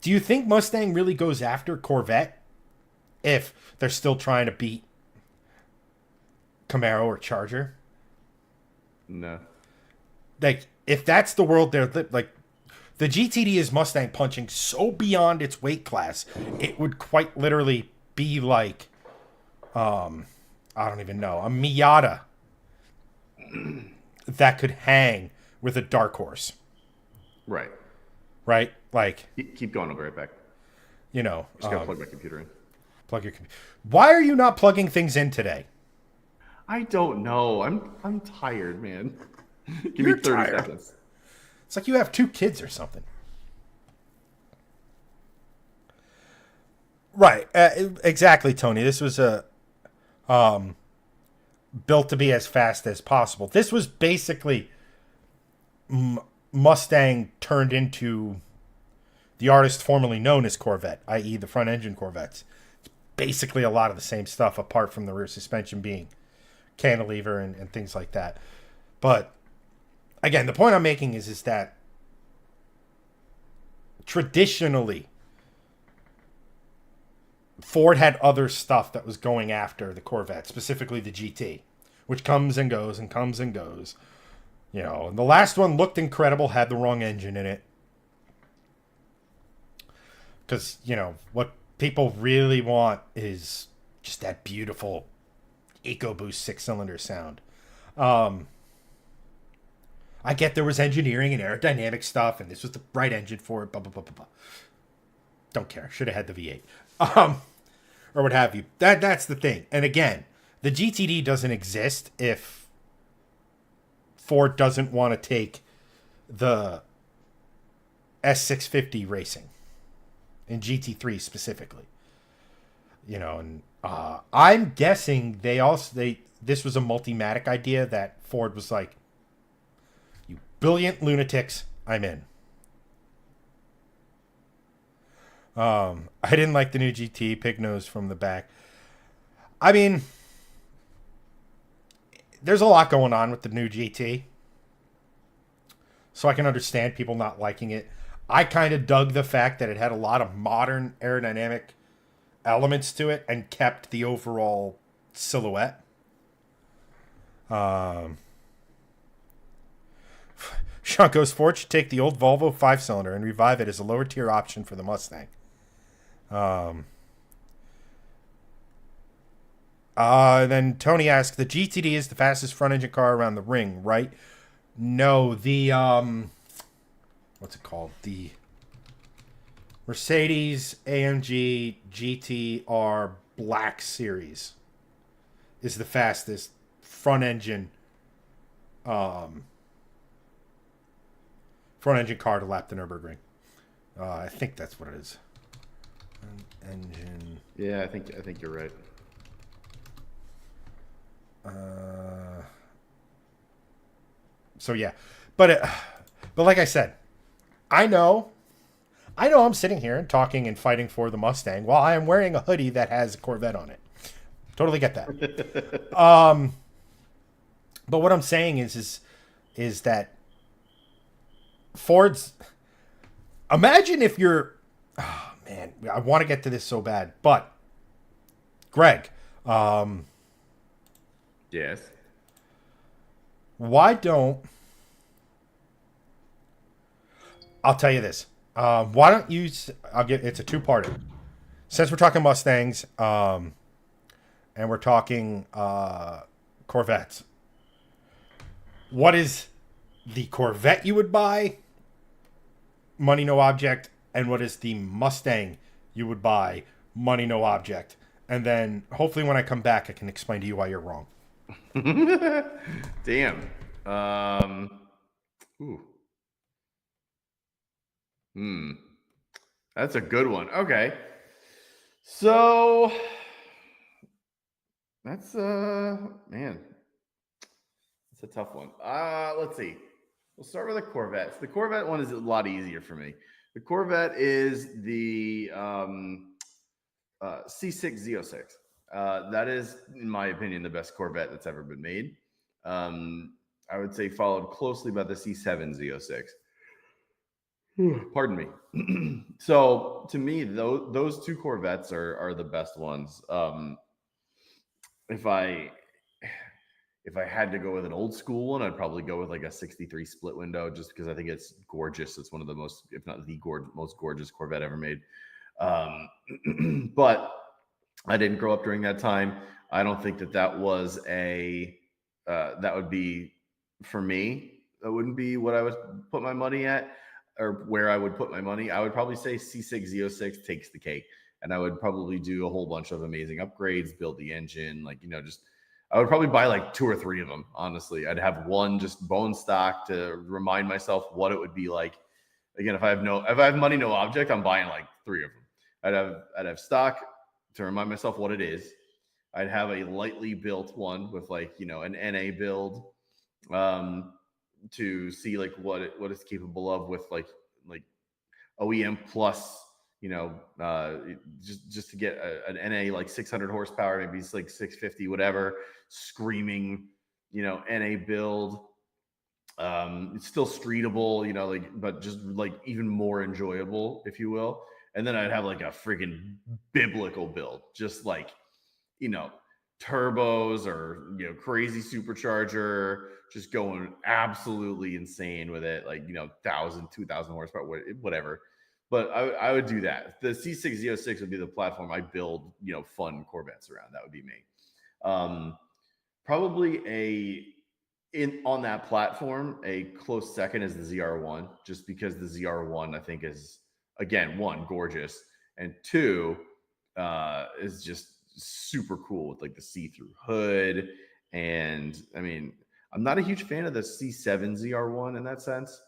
A: Do you think Mustang really goes after Corvette if they're still trying to beat Camaro or Charger?
B: No.
A: Like, if that's the world they're like, the GTD is Mustang punching so beyond its weight class, it would quite literally be like, I don't even know, a Miata that could hang with a dark horse.
B: Right.
A: Right? Like,
B: Keep going. I'll be right back.
A: you know,
B: Just gotta plug my computer in.
A: plug your computer. Why are you not plugging things in today?
B: I don't know. I'm tired, man. Give
A: You're
B: me 30
A: tired.
B: seconds.
A: It's like you have 2 kids or something. Right. Exactly, Tony. This was a built to be as fast as possible. This was basically Mustang turned into the artist formerly known as Corvette, i.e. the front engine Corvettes. It's basically a lot of the same stuff apart from the rear suspension being cantilever and things like that. But again, the point I'm making is that traditionally Ford had other stuff that was going after the Corvette, specifically the GT, which comes and goes and comes and goes. You know, and the last one looked incredible, had the wrong engine in it. Because, you know, what people really want is just that beautiful EcoBoost 6-cylinder sound. I get there was engineering and aerodynamic stuff, and this was the right engine for it, blah, blah, blah, blah, blah. Don't care. Should have had the V8. Or what have you. That's the thing. And again, the GTD doesn't exist if Ford doesn't want to take the S650 racing in GT3 specifically. You know, and I'm guessing this was a Multimatic idea that Ford was like, you brilliant lunatics, I'm in. I didn't like the new GT, pig nose from the back. I mean, there's a lot going on with the new GT. So I can understand people not liking it. I kind of dug the fact that it had a lot of modern aerodynamic elements to it and kept the overall silhouette. Sean goes, Ford should take the old Volvo 5-cylinder and revive it as a lower tier option for the Mustang. Then Tony asked, the GTD is the fastest front engine car around the ring, right? No, the what's it called? The Mercedes AMG GTR Black Series is the fastest front engine car to lap the Nürburgring. I think that's what it is. Engine.
B: Yeah, I think you're right.
A: So yeah, but like I said, I know I'm sitting here and talking and fighting for the Mustang while I am wearing a hoodie that has a Corvette on it. Totally get that. But what I'm saying is that Ford's. Imagine if you're. Oh man, I want to get to this so bad, but Greg.
B: Yes.
A: Why don't. I'll tell you this. Why don't you? It's a 2-parter. Since we're talking Mustangs, and we're talking Corvettes. What is the Corvette you would buy? Money no object. And what is the Mustang you would buy? Money no object. And then hopefully when I come back, I can explain to you why you're wrong.
B: Damn. Ooh. That's a good one. Okay. So that's man. It's a tough one. Let's see. We'll start with the Corvettes. The Corvette one is a lot easier for me. The Corvette is the C6 Z06. That is, in my opinion, the best Corvette that's ever been made. I would say followed closely by the C7 Z06. Pardon me. So to me, those two Corvettes are the best ones. If I had to go with an old school one, I'd probably go with like a 63 split window, just because I think it's gorgeous. It's one of the most, if not the most gorgeous Corvette ever made. But I didn't grow up during that time. I don't think that was that would be, for me, that wouldn't be what I would put my money at, or where I would put my money. I would probably say C6 Z06 takes the cake. And I would probably do a whole bunch of amazing upgrades, build the engine, I would probably buy like 2 or 3 of them. Honestly, I'd have one just bone stock to remind myself what it would be like. Again, if I have money, no object, I'm buying like 3 of them. I'd have stock to remind myself what it is. I'd have a lightly built one with an NA build, to see like what it's capable of with like OEM plus, just to get an NA like 600 horsepower, maybe it's like 650, whatever, screaming, NA build. It's still streetable, but just like even more enjoyable, if you will. And then I'd have like a freaking biblical build, just like, turbos or, crazy supercharger, just going absolutely insane with it. Like, 1,000, 2,000 horsepower, whatever. But I would do that. The C6 Z06 would be the platform I build, fun Corvettes around. That would be me. Probably on that platform, a close second is the ZR1, just because the ZR1 I think is, again, 1, gorgeous, and 2, is just super cool with like the see-through hood. And I mean, I'm not a huge fan of the C7 ZR1 in that sense.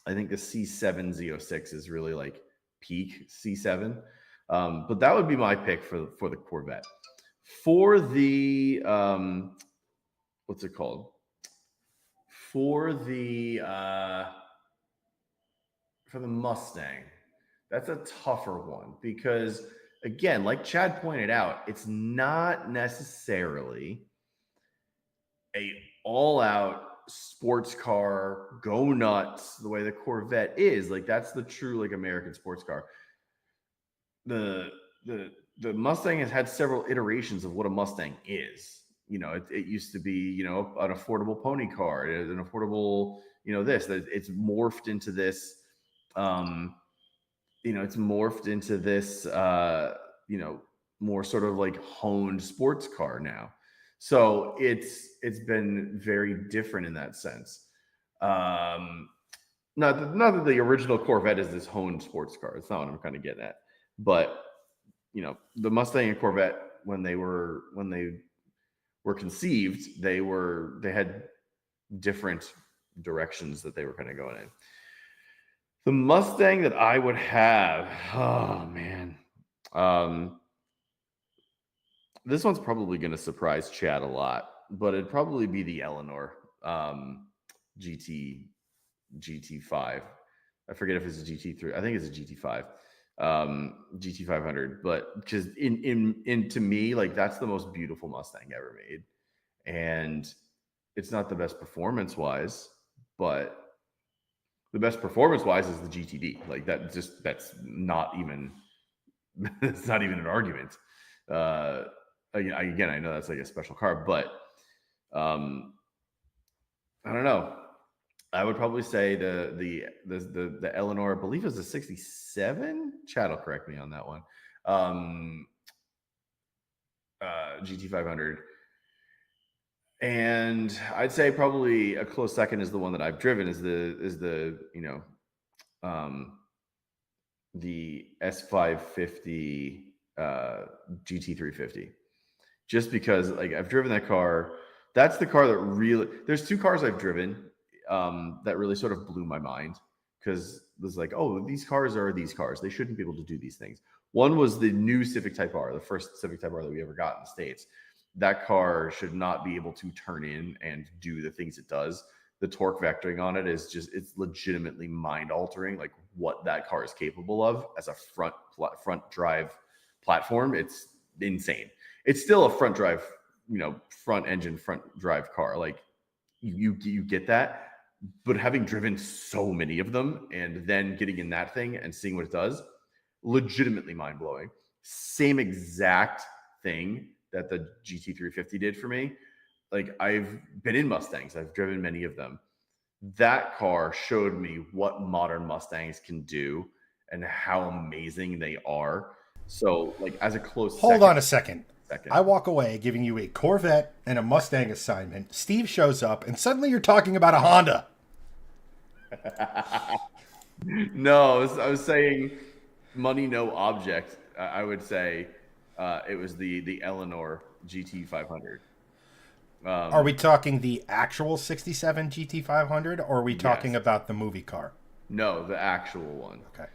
B: I think the C7 Z06 is really like peak C7. But that would be my pick for the Corvette. For the what's it called? For the Mustang, that's a tougher one because, again, like Chad pointed out, it's not necessarily a all-out sports car, go nuts the way the Corvette is. Like, that's the true like American sports car. The Mustang has had several iterations of what a Mustang is. It used to be, an affordable pony car, an affordable, it's morphed into this, more sort of like honed sports car now. So it's been very different in that sense. Not that the original Corvette is this honed sports car. It's not what I'm kind of getting at. But the Mustang and Corvette, when they were conceived, they had different directions that they were kind of going in. The Mustang that I would have, oh man, this one's probably going to surprise Chad a lot, but it'd probably be the Eleanor GT5. I forget if it's a GT3. I think it's a GT5. GT500, but because in to me, like, that's the most beautiful Mustang ever made. And it's not the best performance wise, but the best performance wise is the GTD. Like, that's not even it's not even an argument. Again, I know that's like a special car, but I don't know. I would probably say the Eleanor, I believe it was a 67. Chad will correct me on that one. GT500. And I'd say probably a close second is the one that I've driven is the S550 GT350. Just because, like, I've driven that car. That's the car that really, there's 2 cars I've driven that really sort of blew my mind, because it was like, oh, these cars are these cars. They shouldn't be able to do these things. One was the new Civic Type R, the first Civic Type R that we ever got in the States. That car should not be able to turn in and do the things it does. The torque vectoring on it is just, it's legitimately mind altering, like what that car is capable of as a front drive platform, it's insane. It's still a front engine, front drive car. Like you get that, but having driven so many of them and then getting in that thing and seeing what it does, legitimately mind blowing. Same exact thing that the GT350 did for me. Like I've been in Mustangs, I've driven many of them. That car showed me what modern Mustangs can do and how amazing they are. So, like, as a close
A: Hold on a second. I walk away giving you a Corvette and a Mustang assignment. Steve shows up, and suddenly you're talking about a Honda.
B: No, I was saying money, no object. I would say it was the Eleanor GT500.
A: Are we talking the actual 67 GT500, or are we talking about the movie car?
B: No, the actual one.
A: Okay.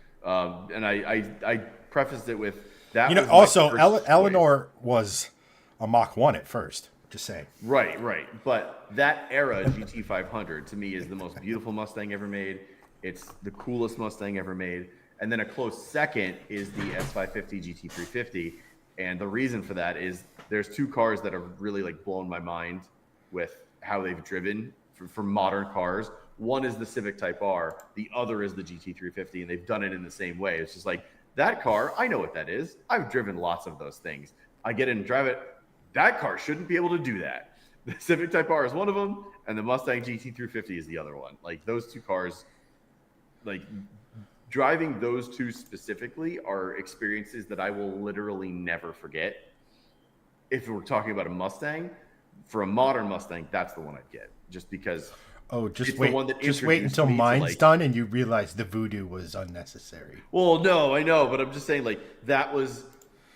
B: And I prefaced it with that.
A: You know, also Eleanor was a Mach 1 at first. Just saying.
B: Right. But that era GT500 to me is the most beautiful Mustang ever made. It's the coolest Mustang ever made. And then a close second is the S550 GT350. And the reason for that is there's two cars that have really like blown my mind with how they've driven for modern cars. One is the Civic Type R. The other is the GT350, and they've done it in the same way. It's just like that car, I know what that is. I've driven lots of those things. I get in and drive it. That car shouldn't be able to do that. The Civic Type R is one of them, and the Mustang GT350 is the other one. Like those two cars, like driving those two specifically are experiences that I will literally never forget. If we're talking about a Mustang, for a modern Mustang, that's the one I'd get. Just because.
A: Oh, just wait until mine's done and you realize the voodoo was unnecessary.
B: Well, no, I know, but I'm just saying like that was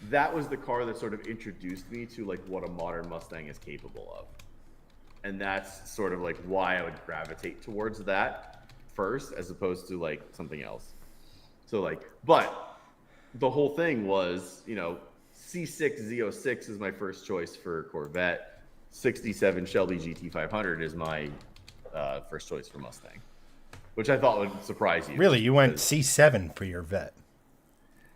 B: the car that sort of introduced me to like what a modern Mustang is capable of. And that's sort of like why I would gravitate towards that first as opposed to like something else. So like, but the whole thing was, C6 Z06 is my first choice for Corvette. 67 Shelby GT500 is my first choice for Mustang, which I thought would surprise you.
A: Really? You went C7 for your vet?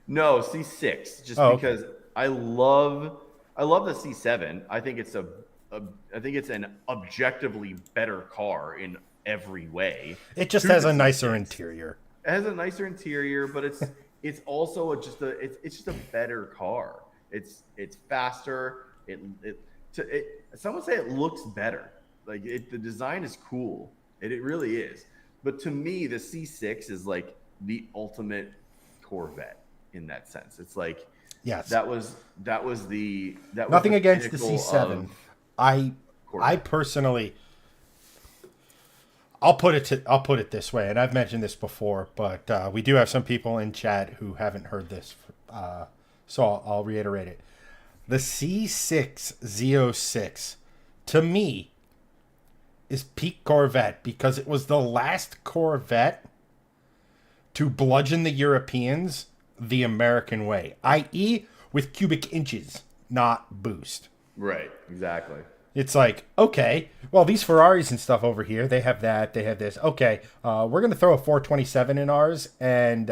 B: No, C6, just because okay. I love the C7. I think it's an objectively better car in every way.
A: It just has a nicer interior.
B: It has a nicer interior, but it's also just a better car. It's faster. Some would say it looks better. Like the design is cool. It really is. But to me, the C6 is like the ultimate Corvette in that sense. It's like,
A: yes,
B: that was
A: nothing against the C7. I personally, I'll put it this way, and I've mentioned this before, but we do have some people in chat who haven't heard this, so I'll reiterate it. The C6 Z06 to me is peak Corvette because it was the last Corvette to bludgeon the Europeans the American way, i.e. with cubic inches, not boost.
B: Right, exactly.
A: It's like, okay, well, these Ferraris and stuff over here, they have that, they have this. Okay, we're going to throw a 427 in ours and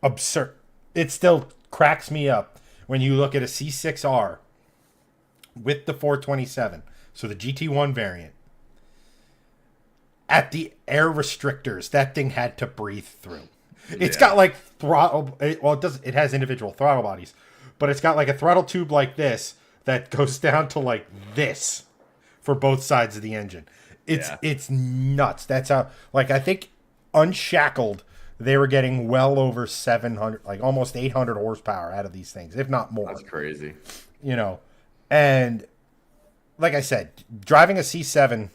A: absurd. It still cracks me up when you look at a C6R with the 427, so the GT1 variant. At the air restrictors, that thing had to breathe through. It's got like throttle. It has individual throttle bodies, but it's got like a throttle tube like this that goes down to like this for both sides of the engine. It's nuts. That's how, like, I think unshackled, they were getting well over 700, like almost 800 horsepower out of these things, if not more.
B: That's crazy.
A: And like I said, driving a C7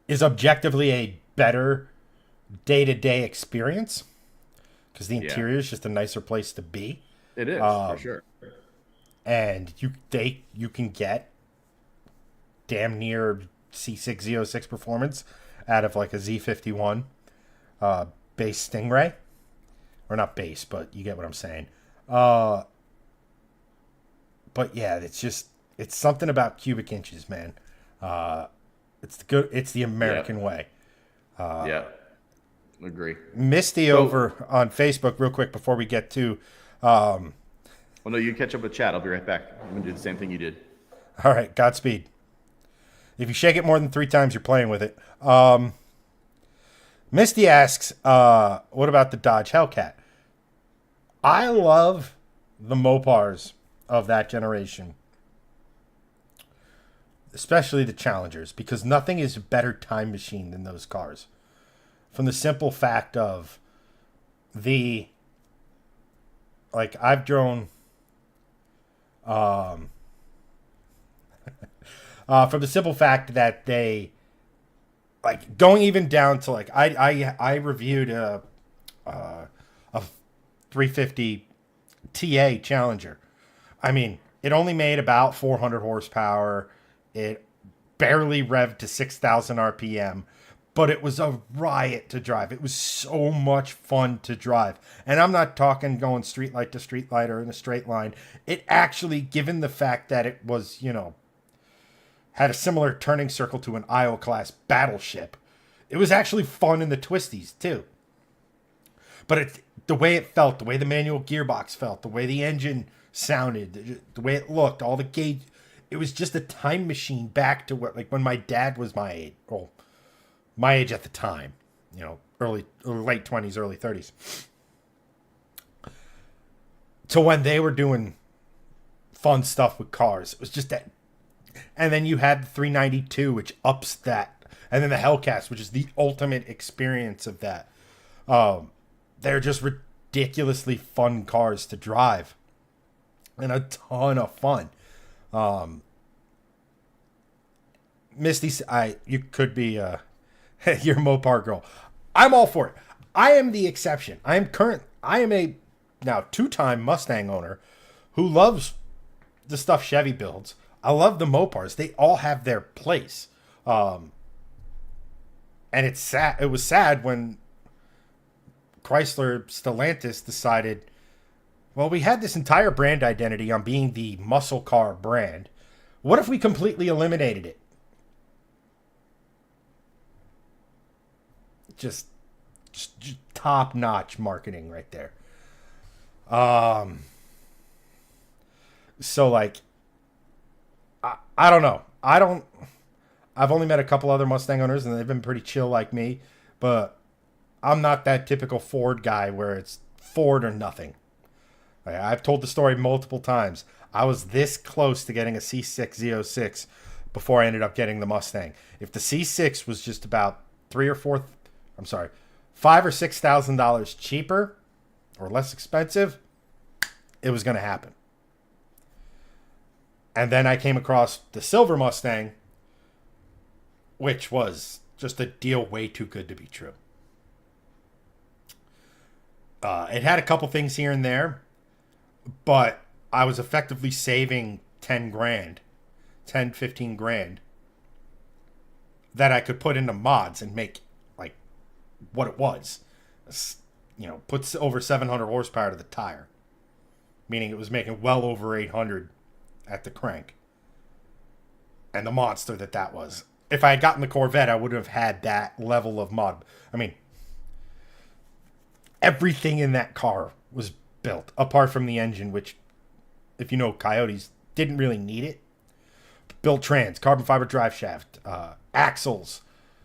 A: is objectively a better day-to-day experience because the interior is just a nicer place to be.
B: It is, for sure.
A: And you can get damn near C6 Z06 performance out of like a Z51 base Stingray. Or not base, but you get what I'm saying. But yeah, it's something about cubic inches, man. It's the American way.
B: Yeah, agree.
A: Misty
B: So,
A: over on Facebook, real quick before we get to.
B: well, no, you catch up with Chad. I'll be right back. I'm gonna do the same thing you did.
A: All right, Godspeed. If you shake it more than 3 times, you're playing with it. Misty asks, what about the Dodge Hellcat? I love the Mopars of that generation, especially the Challengers, because nothing is a better time machine than those cars. From the simple fact of I've drone, from the simple fact that they, like, going even down to, like, I reviewed a 350 TA Challenger. I mean, it only made about 400 horsepower. It barely revved to 6,000 RPM, but it was a riot to drive. It was so much fun to drive. And I'm not talking going street light to street light or in a straight line. It actually, given the fact that it was, had a similar turning circle to an Iowa-class battleship, it was actually fun in the twisties, too. But the way it felt, the way the manual gearbox felt, the way the engine sounded, the way it looked, all the gauge, it was just a time machine back to what, like, when my dad was my age, well, my age at the time, late 20s, early 30s, to when they were doing fun stuff with cars. It was just that. And then you had the 392, which ups that. And then the Hellcats, which is the ultimate experience of that. They're just ridiculously fun cars to drive. And a ton of fun. Misty, you could be your Mopar girl. I'm all for it. I am the exception. I am a now 2-time Mustang owner who loves the stuff Chevy builds. I love the Mopars. They all have their place. And it's sad. It was sad when Chrysler Stellantis decided, well, we had this entire brand identity on being the muscle car brand. What if we completely eliminated it? Just top-notch marketing right there. So, like, I don't know. I've only met a couple other Mustang owners, and they've been pretty chill like me. But I'm not that typical Ford guy where it's Ford or nothing. I've told the story multiple times. I was this close to getting a C6 Z06 before I ended up getting the Mustang. If the C6 was just about $5,000 or $6,000 cheaper or less expensive, it was going to happen. And then I came across the silver Mustang, which was just a deal way too good to be true. It had a couple things here and there, but I was effectively saving 10 grand, 10, 15 grand that I could put into mods and make like what it was. Puts over 700 horsepower to the tire, meaning it was making well over 800 at the crank. And the monster that was. If I had gotten the Corvette, I would have had that level of mod. I mean, everything in that car was built, apart from the engine, which, if you know Coyotes, didn't really need it. Built trans, carbon fiber drive shaft, axles,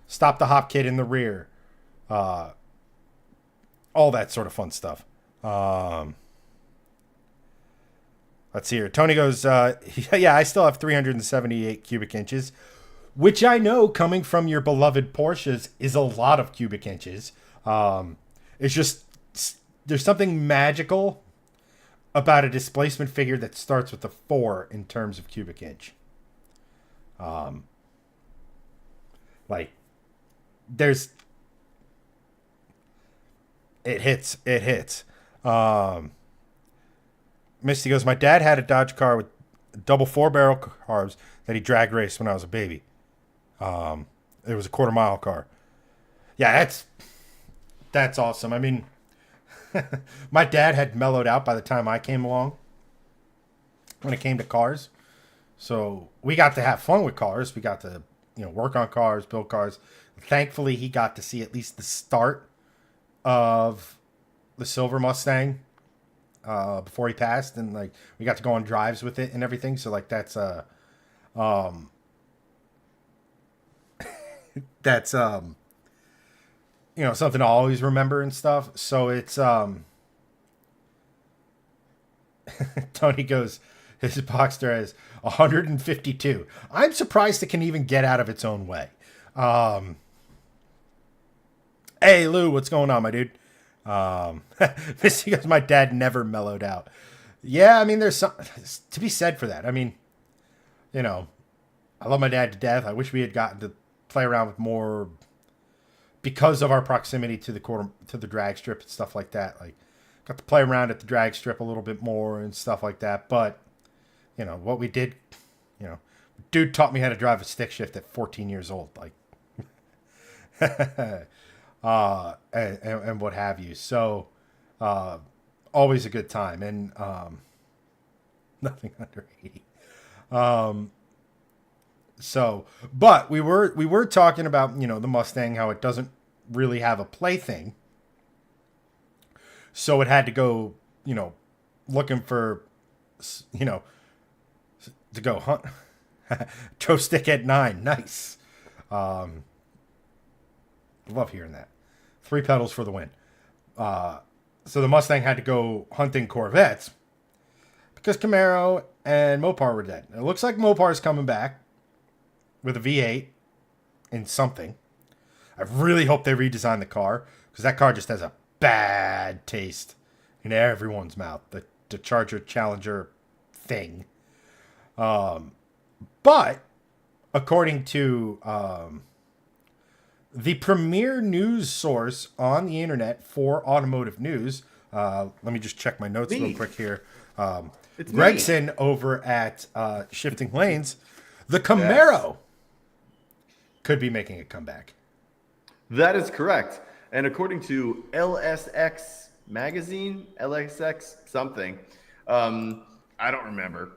A: stop the hop kit in the rear, all that sort of fun stuff. Let's see here. Tony goes, yeah, I still have 378 cubic inches, which I know, coming from your beloved Porsches, is a lot of cubic inches. It's just, there's something magical about a displacement figure that starts with a 4 in terms of cubic inch. It hits. Misty goes, my dad had a Dodge car with double 4-barrel carbs that he drag raced when I was a baby. It was a quarter-mile car. Yeah, that's awesome. I mean, my dad had mellowed out by the time I came along when it came to cars. So we got to have fun with cars. We got to work on cars, build cars. Thankfully, he got to see at least the start of the silver Mustang before he passed, and like we got to go on drives with it and everything. So like um, that's something to always remember and stuff. So it's Tony goes, his Boxster has 152. I'm surprised it can even get out of its own way. Hey Lou, what's going on, my dude? This goes, my dad never mellowed out. Yeah, I mean, there's some to be said for that. I mean, I love my dad to death. I wish we had gotten to play around with more because of our proximity to the drag strip and stuff like that. Like, got to play around at the drag strip a little bit more and stuff like that. But what we did, dude taught me how to drive a stick shift at 14 years old. Like, and what have you. So, always a good time, and nothing under 80. So, but we were talking about the Mustang, how it doesn't really have a plaything, so it had to go looking for to go hunt. Joe Stick at 9, nice. Love hearing that. 3 pedals for the win. So the Mustang had to go hunting Corvettes because Camaro and Mopar were dead. It looks like Mopar's coming back with a V8 in something. I really hope they redesign the car because that car just has a bad taste in everyone's mouth. The Charger Challenger thing. But according to the premier news source on the internet for automotive news, let me just check my notes real quick here. Gregson over at Shifting Lanes, the Camaro could be making a comeback.
B: That is correct. And according to LSX magazine, LSX something, I don't remember.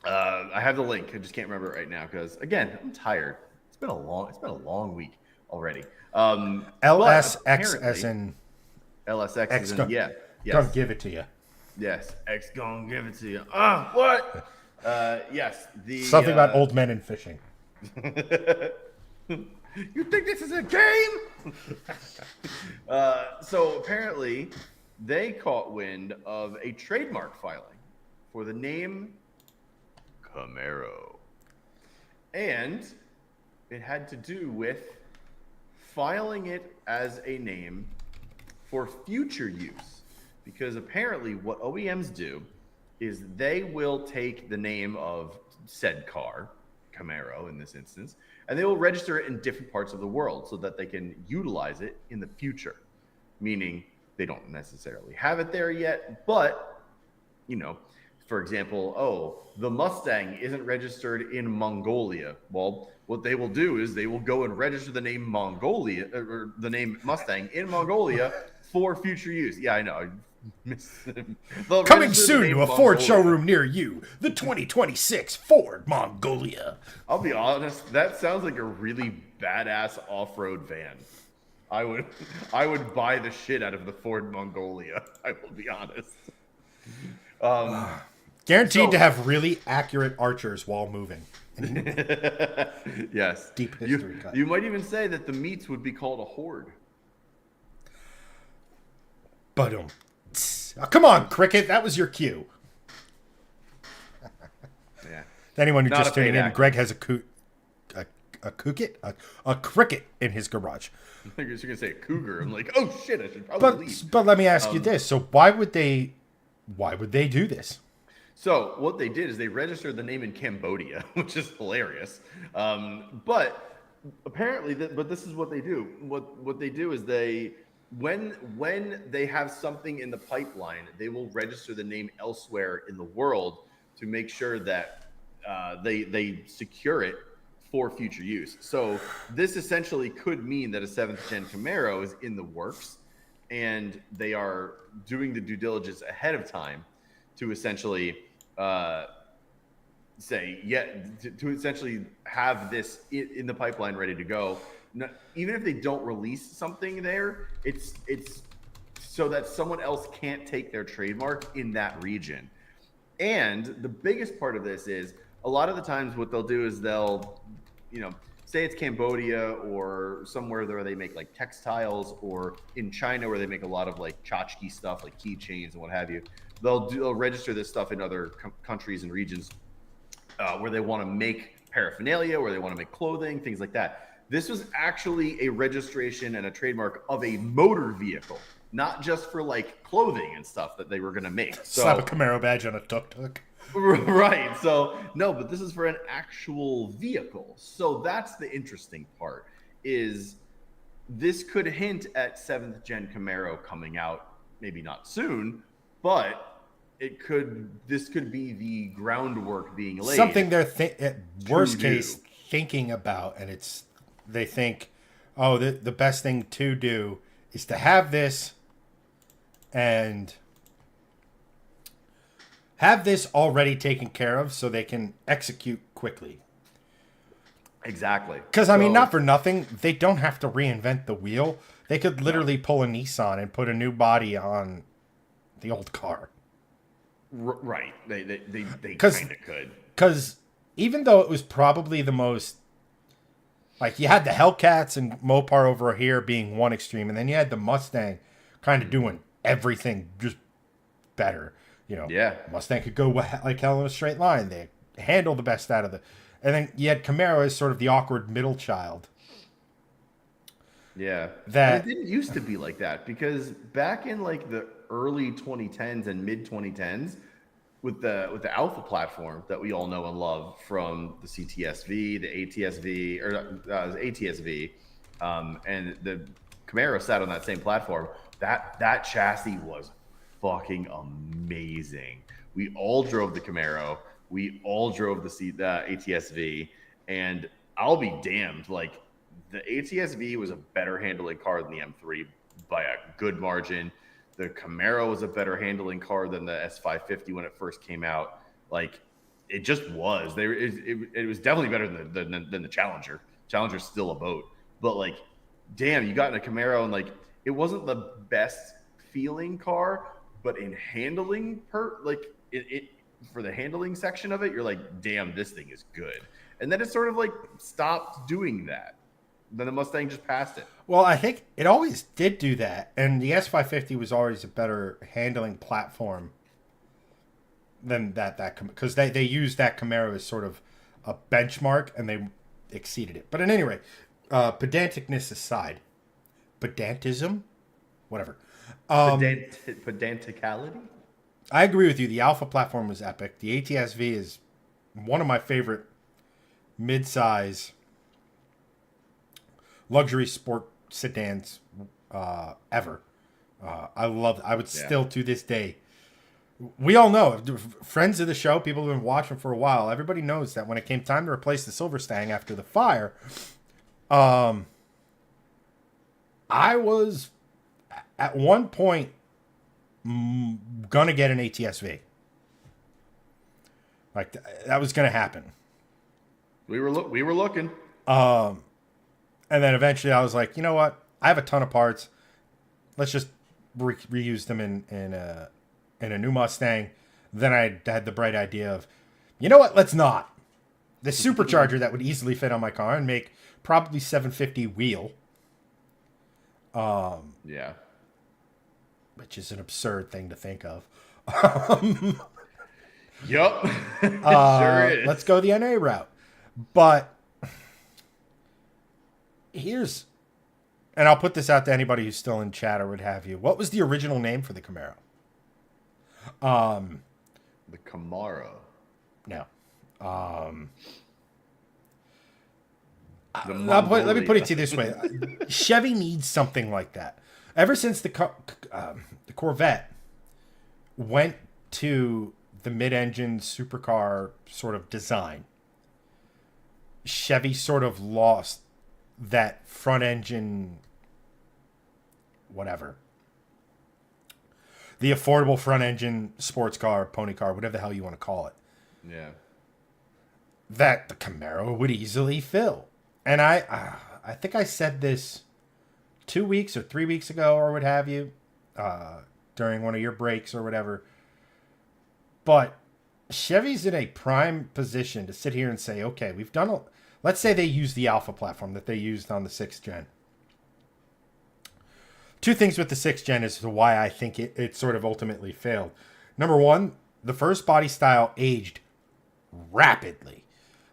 B: I have the link. I just can't remember it right now because, again, I'm tired. It's been a long week already.
A: LSX as in
B: LSX
A: X
B: as in, yes.
A: Gonna give it to you.
B: Yes, X gonna give it to you. What? Yes.
A: Something about old men and fishing.
B: You think this is a game? So apparently, they caught wind of a trademark filing for the name Camaro, and it had to do with filing it as a name for future use, because apparently what OEMs do is they will take the name of said car, Camaro in this instance, and they will register it in different parts of the world so that they can utilize it in the future, meaning they don't necessarily have it there yet, but for example, the Mustang isn't registered in Mongolia. Well, what they will do is they will go and register the name Mongolia or the name Mustang in Mongolia for future use. Yeah, I know.
A: Coming soon to a Ford showroom near you, the 2026 Ford Mongolia.
B: I'll be honest, that sounds like a really badass off-road van. I would buy the shit out of the Ford Mongolia. I will be honest.
A: Guaranteed to have really accurate archers while moving.
B: Yes.
A: Deep history cut.
B: You might even say that the meats would be called a horde.
A: But come on, Cricket. That was your cue.
B: Yeah.
A: Anyone who just tuning in, Greg has a cricket in his garage.
B: I think you're gonna say a cougar. I'm like, oh shit, I should probably leave.
A: But let me ask you this: so why would they do this?
B: So what they did is they registered the name in Cambodia, which is hilarious. But apparently, but this is what they do. What they do is when they have something in the pipeline, they will register the name elsewhere in the world to make sure that they secure it for future use. So this essentially could mean that a 7th gen Camaro is in the works, and they are doing the due diligence ahead of time to essentially say, yeah, to essentially have this in the pipeline ready to go. Even if they don't release something there, it's so that someone else can't take their trademark in that region. And the biggest part of this is a lot of the times what they'll do is they'll, say it's Cambodia or somewhere where they make like textiles, or in China where they make a lot of like tchotchke stuff, like keychains and what have you. They'll register this stuff in other countries and regions where they want to make paraphernalia, where they want to make clothing, things like that. This was actually a registration and a trademark of a motor vehicle, not just for like clothing and stuff that they were going to make. So,
A: slap a Camaro badge on a tuk-tuk.
B: Right. So, no, but this is for an actual vehicle. So that's the interesting part, is this could hint at 7th gen Camaro coming out, maybe not soon, but this could be the groundwork being laid.
A: Something they're at worst case thinking about, and they think, oh, the best thing to do is to have this and have this already taken care of so they can execute quickly.
B: Exactly.
A: Because, I mean, not for nothing, they don't have to reinvent the wheel. They could literally pull a Nissan and put a new body on the old car.
B: Right. They kind of could.
A: Because even though it was probably the most... Like, you had the Hellcats and Mopar over here being one extreme, and then you had the Mustang kind of doing everything just better.
B: Yeah.
A: Mustang could go like hell in a straight line. They handle the best out of the... And then you had Camaro as sort of the awkward middle child.
B: Yeah. And it didn't used to be like that, because back in like the early 2010s and mid 2010s, with the Alpha platform that we all know and love from the CTSV, the ATSV, or ATSV, and the Camaro sat on that same platform. That chassis was fucking amazing. We all drove the Camaro. We all drove the ATSV, and I'll be damned. Like, the ATSV was a better handling car than the M3 by a good margin. The Camaro was a better handling car than the S550 when it first came out. Like, it just was. It was definitely better than the Challenger. Challenger's still a boat, but like, damn, you got in a Camaro and like, it wasn't the best feeling car, but in handling for the handling section of it, you're like, damn, this thing is good. And then it sort of like stopped doing that. Then the Mustang just passed it.
A: Well, I think it always did do that, and the S550 was always a better handling platform than that because they used that Camaro as sort of a benchmark, and they exceeded it. But at any rate, pedanticness aside, pedantism, whatever.
B: Pedanticality?
A: I agree with you. The Alpha platform was epic. The ATSV is one of my favorite mid-size luxury sport sedans ever. I would still to this day. We all know, friends of the show, people who've been watching for a while, everybody knows that when it came time to replace the Silverstang after the fire, I was at one point gonna get an ATSV. Like, that was gonna happen.
B: We were looking.
A: And then eventually I was like, you know what? I have a ton of parts. Let's just reuse them in a new Mustang. Then I had the bright idea of, you know what? Let's not. The supercharger that would easily fit on my car and make probably 750 wheel.
B: Yeah.
A: Which is an absurd thing to think of.
B: Yup. Sure is.
A: Let's go the NA route. But and I'll put this out to anybody who's still in chat or what have you. What was the original name for the Camaro?
B: The Camaro.
A: No.
B: Let
A: me put it to you this way. Chevy needs something like that. Ever since the Corvette went to the mid-engine supercar sort of design, Chevy sort of lost that front engine, whatever. The affordable front engine sports car, pony car, whatever the hell you want to call it.
B: Yeah.
A: that the Camaro would easily fill. And I think I said this 2 weeks or 3 weeks ago or what have you, during one of your breaks or whatever. But Chevy's in a prime position to sit here and say, okay, we've done let's say they use the Alpha platform that they used on the 6th gen. Two things with the 6th gen as to why I think it sort of ultimately failed. Number one, the first body style aged rapidly.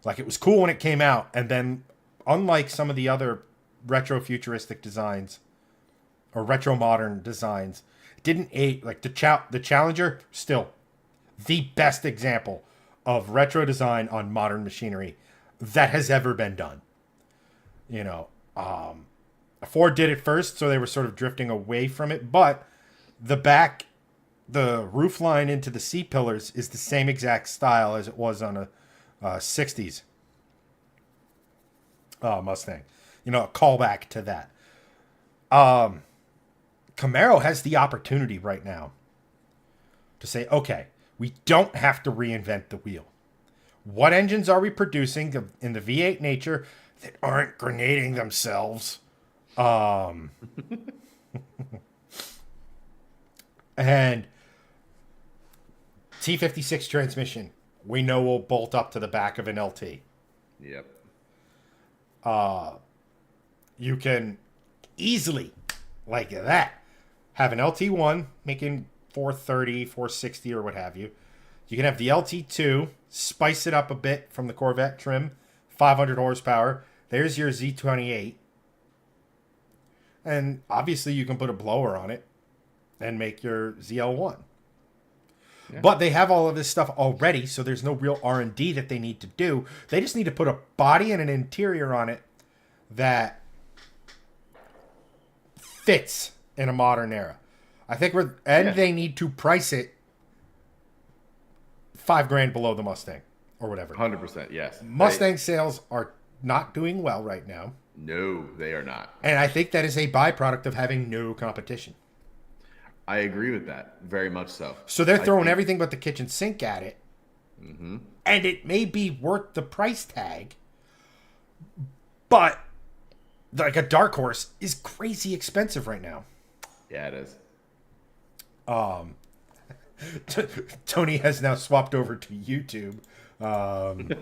A: Like, it was cool when it came out, and then unlike some of the other retro futuristic designs or retro modern designs, it didn't age. Like the Challenger, still the best example of retro design on modern machinery that has ever been done. You know, Ford did it first, so they were sort of drifting away from it, but the roof line into the C pillars is the same exact style as it was on a 60s Mustang. You know, a callback to that. Camaro has the opportunity right now to say, okay, we don't have to reinvent the wheel. What engines are we producing in the V8 nature that aren't grenading themselves? And T56 transmission, we know will bolt up to the back of an LT.
B: Yep.
A: You can easily, like that, have an LT1 making 430, 460 or what have you. You can have the LT2, spice it up a bit from the Corvette trim, 500 horsepower. There's your Z28. And obviously you can put a blower on it and make your ZL1. Yeah. But they have all of this stuff already, so there's no real R&D that they need to do. They just need to put a body and an interior on it that fits in a modern era. I think they need to price it $5,000 below the Mustang or whatever.
B: 100%, yes.
A: Mustang sales are not doing well right now.
B: No, they are not.
A: And I think that is a byproduct of having no competition.
B: I agree with that, very much so.
A: So they're throwing everything but the kitchen sink at it.
B: Mm-hmm.
A: And it may be worth the price tag, but like a Dark Horse is crazy expensive right now.
B: Yeah, it is.
A: Tony has now swapped over to YouTube.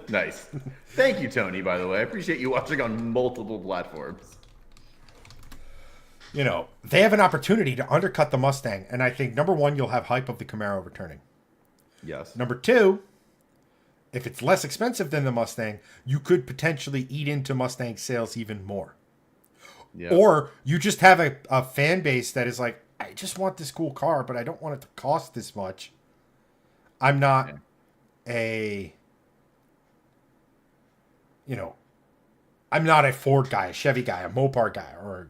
B: Nice. Thank you, Tony, by the way. I appreciate you watching on multiple platforms.
A: You know, they have an opportunity to undercut the Mustang, and I think, number one, you'll have hype of the Camaro returning.
B: Yes.
A: Number two, if it's less expensive than the Mustang, you could potentially eat into Mustang sales even more. Yeah. Or you just have a fan base that is like, I just want this cool car, but I don't want it to cost this much. I'm not I'm not a Ford guy, a Chevy guy, a Mopar guy, or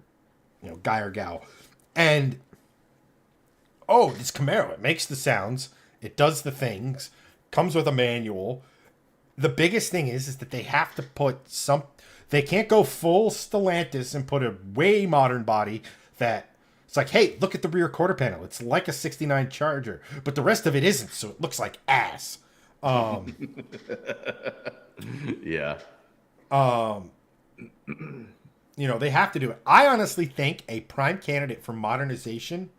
A: guy or gal. And this Camaro, it makes the sounds, it does the things, comes with a manual. The biggest thing is that they have to put they can't go full Stellantis and put a way modern body that it's like, hey, look at the rear quarter panel. It's like a 69 Charger, but the rest of it isn't, so it looks like ass.
B: Yeah.
A: They have to do it. I honestly think a prime candidate for modernization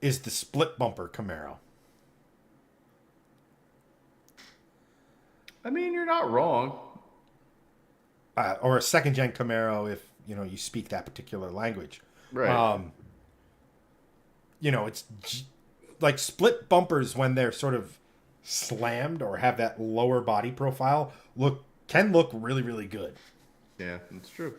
A: is the split bumper Camaro.
B: I mean, you're not wrong.
A: Or a second gen Camaro if, you speak that particular language.
B: Right.
A: It's like split bumpers when they're sort of slammed or have that lower body profile can look really, really good.
B: Yeah, that's true.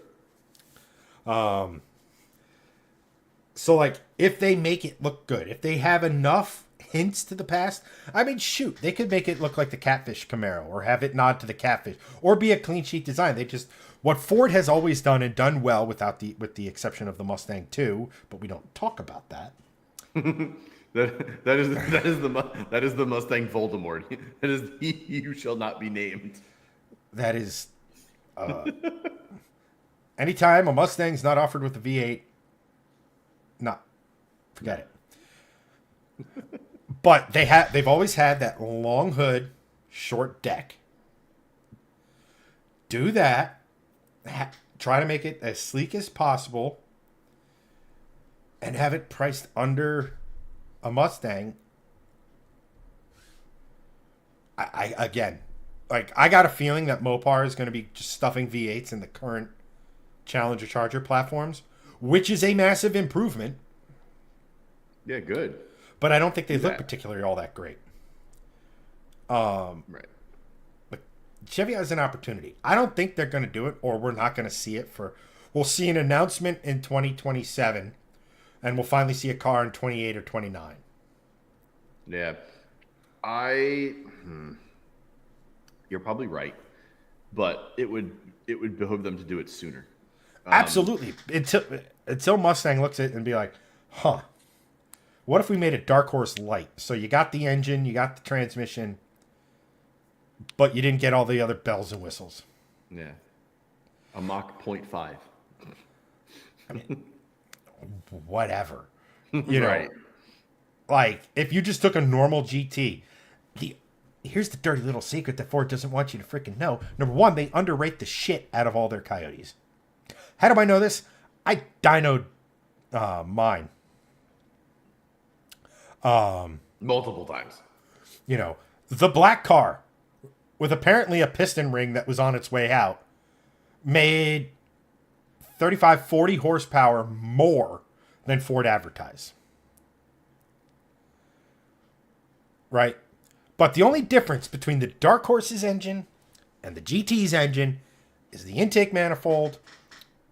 A: So like if they make it look good, if they have enough hints to the past, I mean, shoot, they could make it look like the Catfish Camaro or have it nod to the Catfish or be a clean sheet design. What Ford has always done and done well with the exception of the Mustang 2, but we don't talk about that.
B: that is the Mustang Voldemort. That is you shall not be named.
A: That is anytime a Mustang's not offered with the V8, forget it. But they've always had that long hood, short deck. Do that. Try to make it as sleek as possible, and have it priced under a Mustang. I again, like, I got a feeling that Mopar is going to be just stuffing V8s in the current Challenger Charger platforms, which is a massive improvement.
B: Yeah, good.
A: But I don't think they look particularly all that great.
B: Right.
A: But Chevy has an opportunity. I don't think they're going to do it, or we're not going to see it for. We'll see an announcement in 2027, and we'll finally see a car in 28 or 29.
B: Yeah. You're probably right, but it would behoove them to do it sooner.
A: Absolutely. Until Mustang looks at it and be like, huh, what if we made a Dark Horse Light? So you got the engine, you got the transmission, but you didn't get all the other bells and whistles.
B: Yeah. A Mach 0.5.
A: I mean, whatever. You know,
B: right.
A: Like, if you just took a normal GT, here's the dirty little secret that Ford doesn't want you to freaking know. Number one, they underrate the shit out of all their Coyotes. How do I know this? I dynoed mine.
B: Multiple times.
A: You know, the black car with apparently a piston ring that was on its way out made 35, 40 horsepower more than Ford advertised. Right? But the only difference between the Dark Horse's engine and the GT's engine is the intake manifold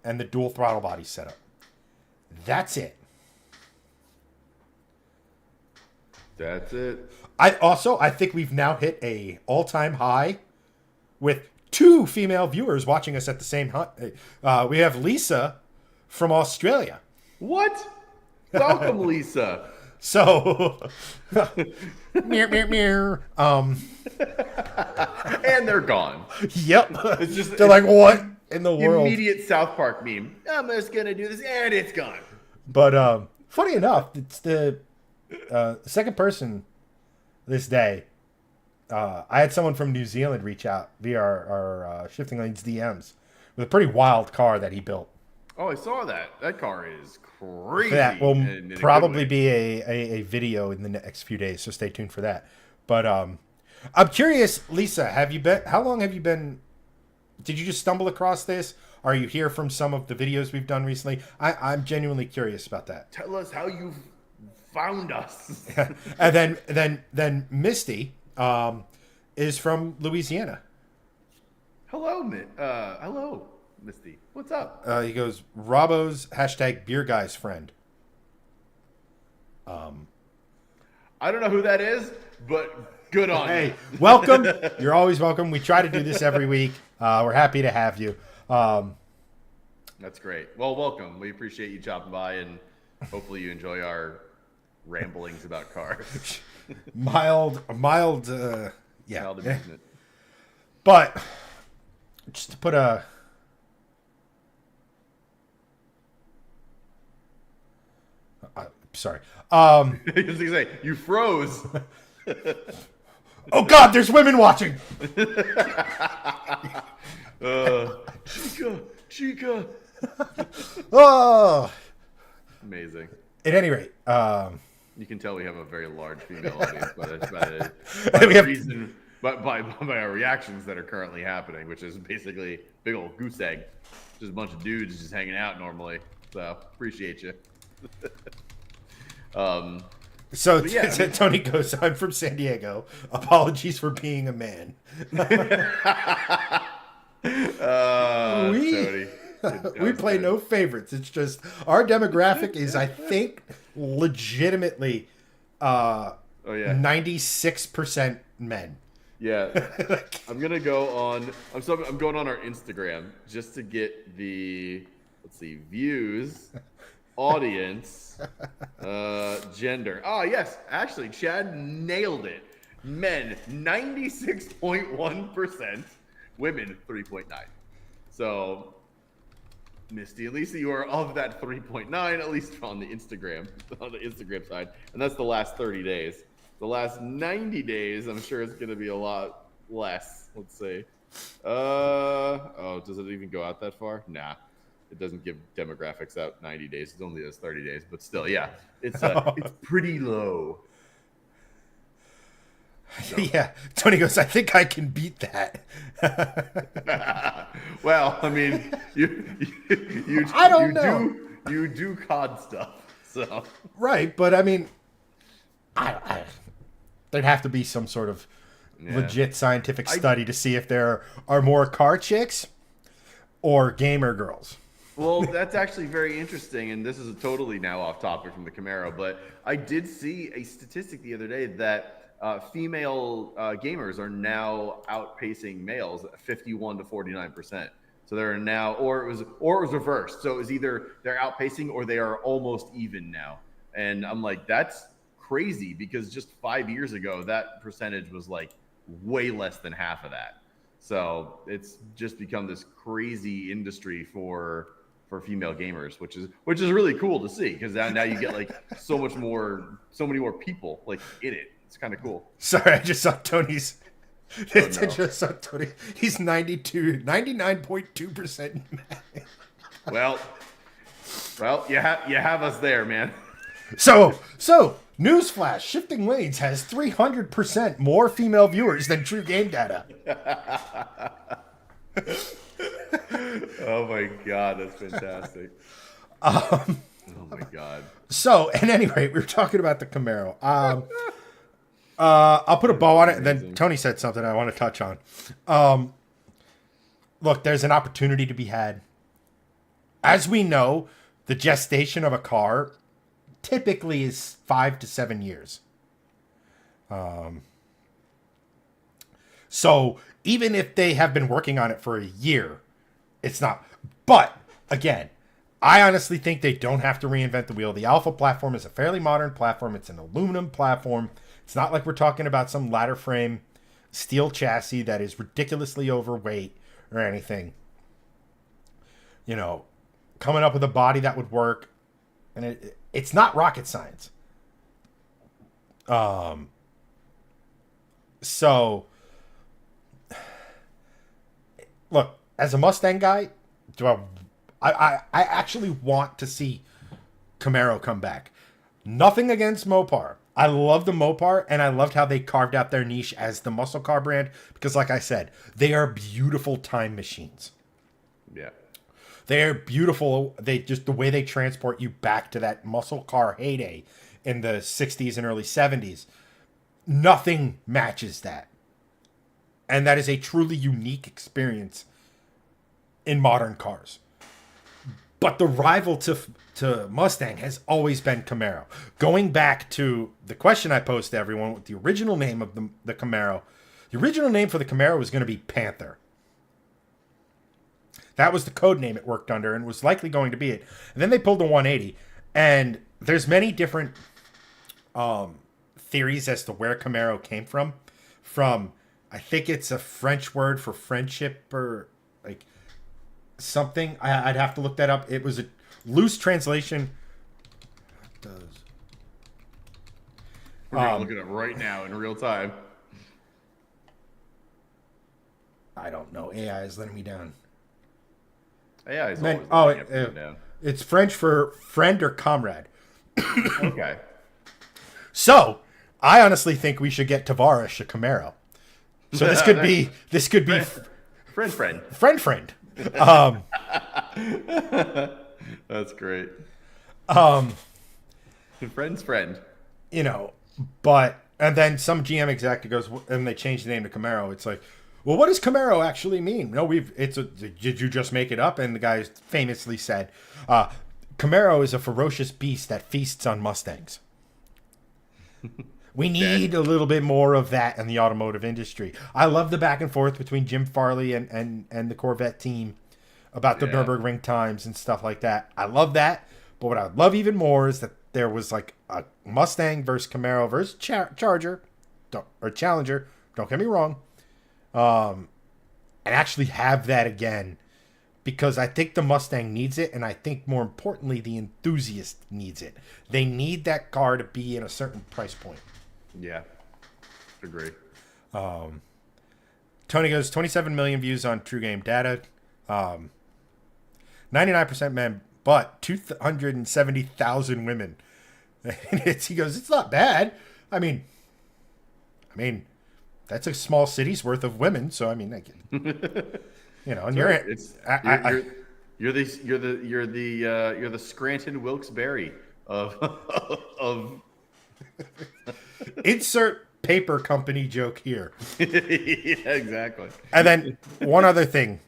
A: and the dual throttle body setup. That's it.
B: That's it.
A: I think we've now hit a all-time high with 2 female viewers watching us at the same time. We have Lisa from Australia.
B: What? Welcome, Lisa.
A: So, meow, meow, meow.
B: And they're gone.
A: Yep. It's just, they're like, what in the world?
B: Immediate South Park meme. I'm just going to do this, and it's gone.
A: But funny enough, it's the second person this day. I had someone from New Zealand reach out via our Shifting Lanes DMs with a pretty wild car that he built.
B: Oh, I saw that. That car is crazy.
A: That will probably be a video in the next few days, so stay tuned for that. But I'm curious, Lisa, how long have you been, did you just stumble across this? Are you here from some of the videos we've done recently? I'm genuinely curious about that.
B: Tell us how you found us.
A: And then Misty is from Louisiana.
B: Hello, Misty. What's up?
A: He goes, Robbo's #beer guy's friend.
B: I don't know who that is, but good on you.
A: Hey, welcome. You're always welcome. We try to do this every week. We're happy to have you.
B: That's great. Well, welcome. We appreciate you chopping by, and hopefully you enjoy our ramblings about cars.
A: mild, yeah.
B: Mild amusement.
A: But just to put a... sorry.
B: I was going to say, you froze.
A: Oh, God, there's women watching.
B: Chica.
A: Oh.
B: Amazing.
A: At any rate,
B: you can tell we have a very large female audience by our reactions that are currently happening, which is basically big old goose egg. Just a bunch of dudes just hanging out normally. So appreciate you.
A: So Tony goes, I'm from San Diego. Apologies for being a man. We play no favorites. It's just our demographic is, I think, legitimately 96% men.
B: Yeah. I'm going to go on I'm going on our Instagram just to get the views, audience, gender. Oh, yes. Actually, Chad nailed it. Men 96.1%, women 3.9. So Misty and Lisa, you are of that 3.9, at least on the Instagram side. And that's the last 30 days. The last 90 days, I'm sure it's going to be a lot less, let's say Does it even go out that far? Nah. It doesn't give demographics out 90 days. It only does 30 days. But still, yeah. It's pretty low.
A: So. Yeah, Tony goes, I think I can beat that.
B: Well, I mean,
A: I don't know.
B: You do COD stuff, so
A: right. But I mean, there'd have to be some sort of legit scientific study to see if there are more car chicks or gamer girls.
B: Well, that's actually very interesting, and this is totally now off topic from the Camaro, but I did see a statistic the other day that female gamers are now outpacing males at 51 to 49%. So they're now, or it was reversed. So it was either they're outpacing or they are almost even now. And I'm like, that's crazy because just 5 years ago, that percentage was like way less than half of that. So it's just become this crazy industry for female gamers, which is really cool to see because now you get like so many more people like in it. It's kind of cool.
A: Sorry, I just saw Tony's. I just saw Tony. He's 99.2%.
B: Well, you have us there, man.
A: So newsflash: Shifting Lanes has 300% more female viewers than True Game Data.
B: Oh my god, that's fantastic. Oh my god.
A: So, at any rate, we were talking about the Camaro. I'll put a bow on it, and then Tony said something I want to touch on. Look, there's an opportunity to be had. As we know, the gestation of a car typically is 5 to 7 years. So even if they have been working on it for a year, it's not. But again, I honestly think they don't have to reinvent the wheel. The Alpha platform is a fairly modern platform. It's an aluminum platform. It's not like we're talking about some ladder frame steel chassis that is ridiculously overweight or anything. You know, coming up with a body that would work. And it's not rocket science. So, look, as a Mustang guy, I actually want to see Camaro come back. Nothing against Mopar. I love the Mopar, and I loved how they carved out their niche as the muscle car brand because, like I said, they are beautiful time machines.
B: Yeah.
A: They're beautiful. The way they transport you back to that muscle car heyday in the 60s and early 70s. Nothing matches that. And that is a truly unique experience in modern cars. But the rival to Mustang has always been Camaro. Going back to the question I posed to everyone with the original name of the Camaro, the original name for the Camaro was going to be Panther. That was the code name it worked under and was likely going to be it. And then they pulled the 180. And there's many different theories as to where Camaro came from. From, I think it's a French word for friendship or like something. I'd have to look that up. It was a loose translation.
B: We're going to look it up right now in real time.
A: I don't know. AI is letting me down.
B: AI is always letting me down.
A: It's French for friend or comrade.
B: Okay.
A: So, I honestly think we should get Tavares a Camaro. So this could be
B: friend. That's great. Friend's friend.
A: You know, and then some GM executive goes, and they change the name to Camaro. It's like, well, what does Camaro actually mean? No, did you just make it up? And the guy famously said, Camaro is a ferocious beast that feasts on Mustangs. We need a little bit more of that in the automotive industry. I love the back and forth between Jim Farley and the Corvette team about the Nürburgring times and stuff like that. I love that. But what I love even more is that there was like a Mustang versus Camaro versus Challenger. Don't get me wrong. And actually have that again. Because I think the Mustang needs it, and I think more importantly, the enthusiast needs it. They need that car to be in a certain price point.
B: Yeah, agree.
A: Tony goes 27 million views on True Game data, 99% men, but 270,000 women. He goes, it's not bad. I mean, that's a small city's worth of women. So I mean, and
B: you're the Scranton Wilkes-Barre of
A: insert paper company joke here.
B: Yeah, exactly.
A: And then one other thing,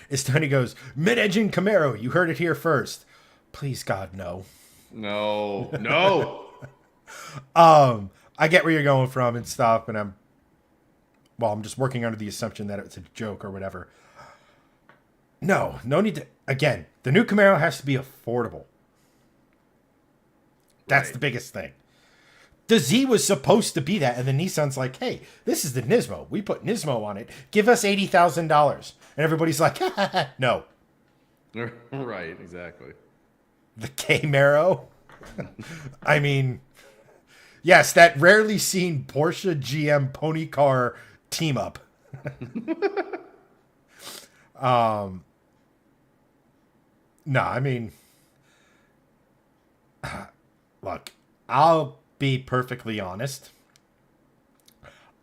A: is Tony goes, mid-engine Camaro. You heard it here first. Please, God, no.
B: No.
A: I get where you're going from and stuff, and I'm just working under the assumption that it's a joke or whatever. No need to. Again, the new Camaro has to be affordable. That's the biggest thing. The Z was supposed to be that, and the Nissan's like, hey, this is the Nismo. We put Nismo on it. Give us $80,000. And everybody's like, no.
B: Right, exactly.
A: The Camaro? I mean, yes, that rarely seen Porsche GM pony car team up. No, I mean, look, I'll be perfectly honest.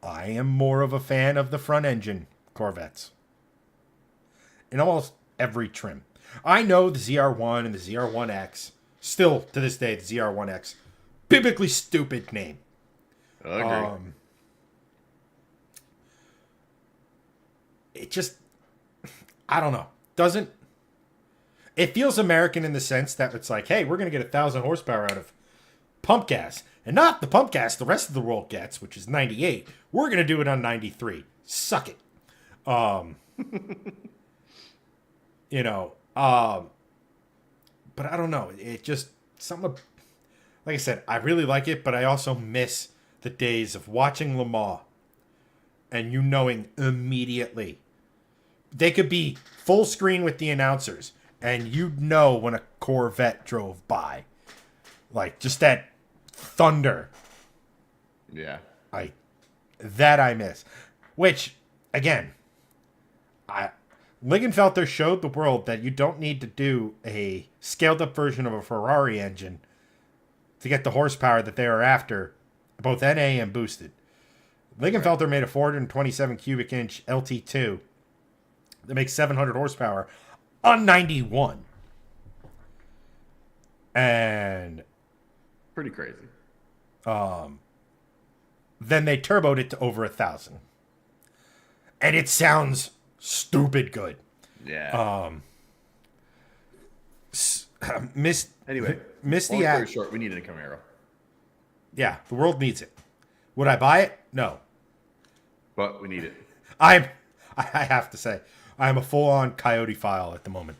A: I am more of a fan of the front engine Corvettes in almost every trim. I know the ZR1 and the ZR1X, still to this day, the ZR1X, biblically stupid name.
B: I agree.
A: It just, I don't know. It feels American in the sense that it's like, hey, we're going to get 1,000 horsepower out of pump gas. And not the pump gas the rest of the world gets, which is 98. We're going to do it on 93. Suck it. But I don't know. It just, like I said, I really like it, but I also miss the days of watching Le Mans and you knowing immediately. They could be full screen with the announcers, and you'd know when a Corvette drove by. Like, just that thunder.
B: Yeah.
A: I miss. Which, again, Lingenfelter showed the world that you don't need to do a scaled-up version of a Ferrari engine to get the horsepower that they are after, both NA and boosted. Lingenfelter made a 427 cubic inch LT2 that makes 700 horsepower on 91. And
B: pretty crazy.
A: Then they turboed it to over 1,000. And it sounds stupid good.
B: Yeah. Anyway,
A: Misty
B: long story short, we needed a Camaro.
A: Yeah, the world needs it. Would I buy it? No.
B: But we need it.
A: I have to say, I'm a full-on Coyote file at the moment.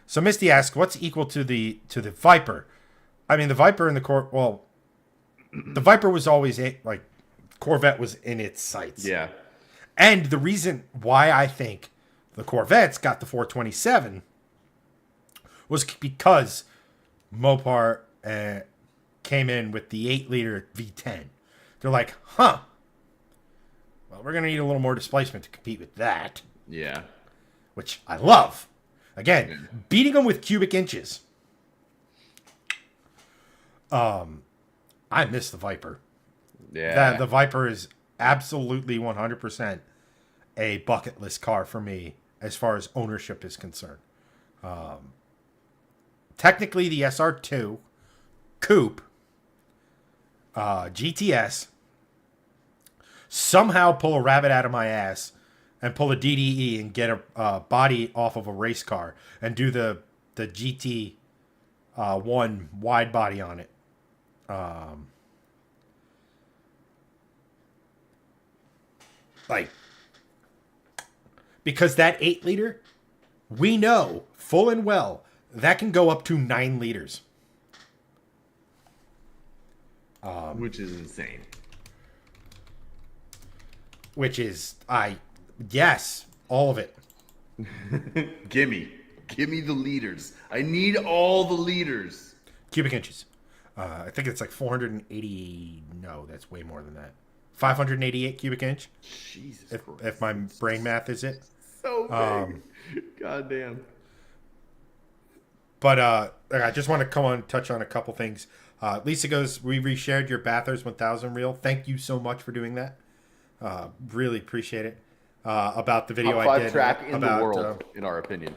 A: So Misty asks, what's equal to the Viper? I mean, the Viper and the the Viper was always Corvette was in its sights.
B: Yeah.
A: And the reason why I think the Corvettes got the 427 was because Mopar came in with the 8-liter V10. They're like, well, we're going to need a little more displacement to compete with that.
B: Yeah.
A: Which I love. Again, beating them with cubic inches. I miss the Viper.
B: Yeah.
A: The Viper is absolutely 100% a bucket list car for me as far as ownership is concerned. Technically, the SR2 Coupe GTS somehow pull a rabbit out of my ass and pull a DDE and get a body off of a race car and do the GT one wide body on it. Because that 8-liter, we know full and well that can go up to 9 liters.
B: Which is insane.
A: Which is, yes, all of it.
B: Gimme the liters. I need all the liters.
A: Cubic inches. I think it's like 480. No, that's way more than that. 588 cubic inch.
B: Jesus Christ.
A: If my brain math is it.
B: So big. God damn.
A: But I just want to touch on a couple things. Lisa goes, we reshared your Bathurst 1000 reel. Thank you so much for doing that. Really appreciate it. About the video
B: Top
A: I
B: 5
A: did
B: track in
A: about,
B: the world, in our opinion.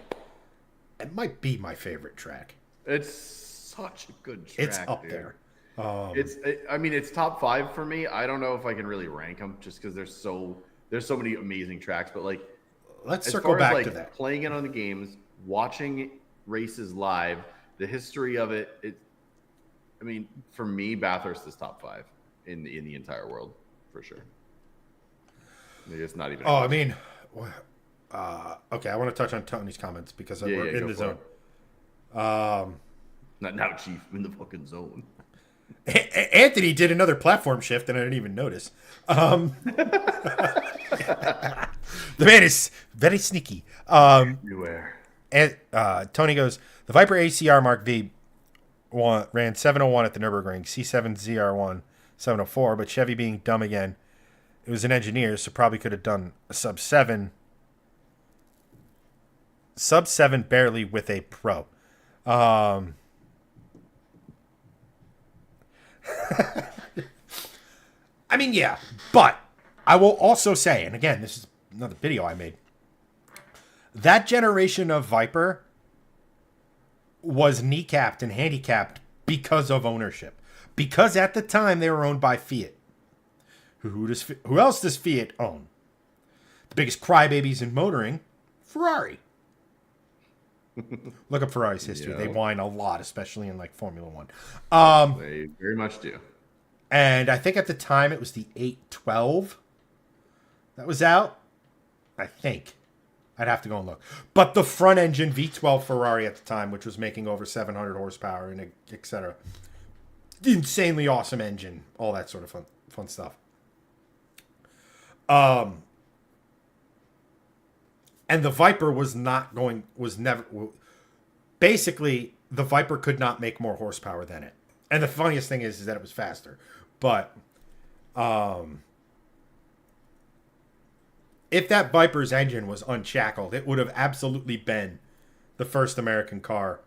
A: It might be my favorite track.
B: It's such a good track.
A: It's up there.
B: It's top 5 for me. I don't know if I can really rank them just because there's so many amazing tracks. But like,
A: let's circle back to that.
B: Playing it on the games, watching races live, the history of it. For me, Bathurst is top 5 in the entire world for sure. It's not even.
A: Okay. I want to touch on Tony's comments because we're in the zone.
B: Not now, Chief. I'm in the fucking zone.
A: Anthony did another platform shift, and I didn't even notice. The man is very sneaky.
B: Everywhere.
A: And Tony goes, the Viper ACR Mark V ran 701 at the Nürburgring, C7 ZR1 704, but Chevy being dumb again, it was an engineer, so probably could have done a sub 7 barely with a pro. Yeah, but I will also say, and again, this is another video I made, that generation of Viper was kneecapped and handicapped because of ownership. Because at the time they were owned by Fiat. Who else does Fiat own? The biggest crybabies in motoring, Ferrari. Look up Ferrari's history. They whine a lot, especially in like Formula One.
B: They very much do.
A: And I think at the time it was the 812 that was out. I think. I'd have to go and look. But the front engine V12 Ferrari at the time, which was making over 700 horsepower and etc. Insanely awesome engine. All that sort of fun stuff. And the Viper basically the Viper could not make more horsepower than it. And the funniest thing is that it was faster. But if that Viper's engine was unshackled, it would have absolutely been the first American car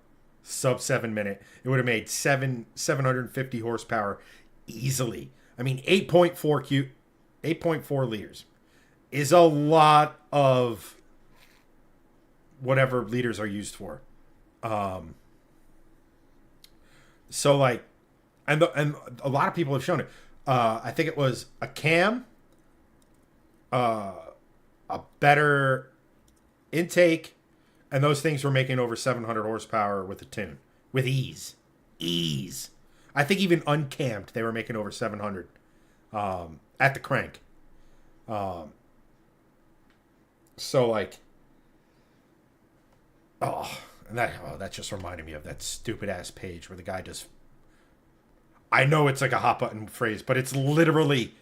A: sub 7 minute. It would have made 750 horsepower easily. 8.4 liters is a lot of whatever liters are used for. So like, and a lot of people have shown it. I think it was a cam, a better intake, and those things were making over 700 horsepower with a tune with ease. I think even uncammed they were making over 700 at the crank. So like, that just reminded me of that stupid ass page where the guy just. I know it's like a hot button phrase, but it's literally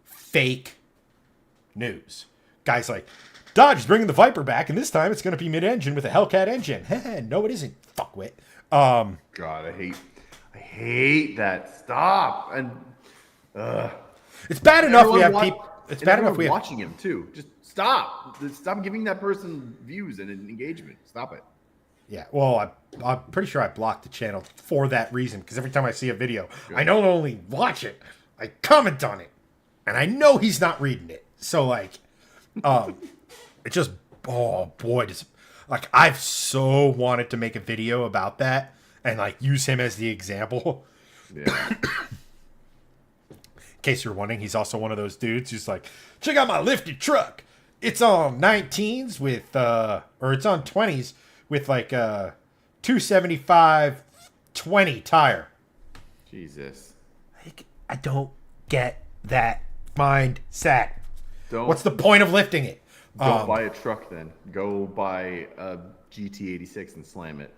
A: fake news. Guys like, Dodge is bringing the Viper back, and this time it's going to be mid-engine with a Hellcat engine. No, it isn't. Fuckwit.
B: God, I hate that. Stop. And
A: it's bad enough we have people. It's bad enough we have
B: watching him too. Just stop. Stop giving that person views and engagement. Stop it.
A: Yeah, well, I'm pretty sure I blocked the channel for that reason, because every time I see a video, I don't only watch it, I comment on it, and I know he's not reading it. So, like, it just, oh, boy, like, I've so wanted to make a video about that and, like, use him as the example.
B: Yeah.
A: In case you're wondering, he's also one of those dudes who's like, check out my lifted truck. It's on 19s with, or it's on 20s. With like a 275 20 tire.
B: Jesus.
A: I don't get that mindset. What's the
B: Don't
A: point of lifting it?
B: buy a truck then. Go buy a GT86 and slam it.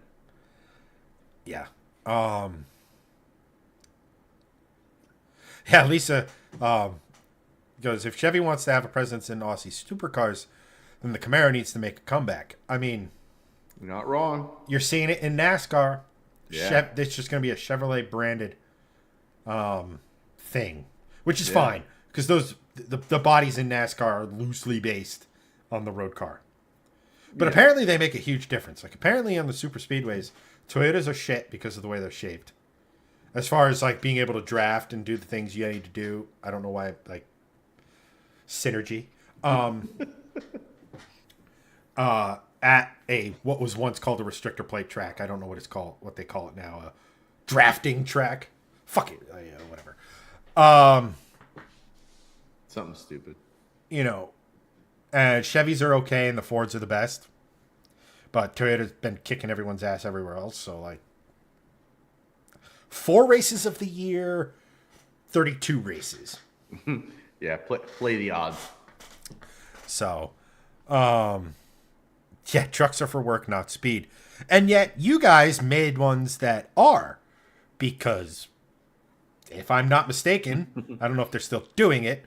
A: Yeah. Yeah, Lisa goes, if Chevy wants to have a presence in Aussie supercars, then the Camaro needs to make a comeback.
B: You're not wrong.
A: You're seeing it in NASCAR.
B: Yeah.
A: It's just going to be a Chevrolet branded thing, which is fine because the bodies in NASCAR are loosely based on the road car. But apparently they make a huge difference. Like apparently on the super speedways, Toyotas are shit because of the way they're shaped. As far as like being able to draft and do the things you need to do, I don't know why, like synergy. At what was once called a restrictor plate track. I don't know what they call it now. A drafting track. Fuck it. Whatever.
B: Something stupid.
A: And Chevys are okay and the Fords are the best. But Toyota's been kicking everyone's ass everywhere else. So, like, 4 races of the year, 32 races.
B: Yeah, play the odds.
A: So, yeah, trucks are for work, not speed. And yet, you guys made ones that are. Because, if I'm not mistaken, I don't know if they're still doing it,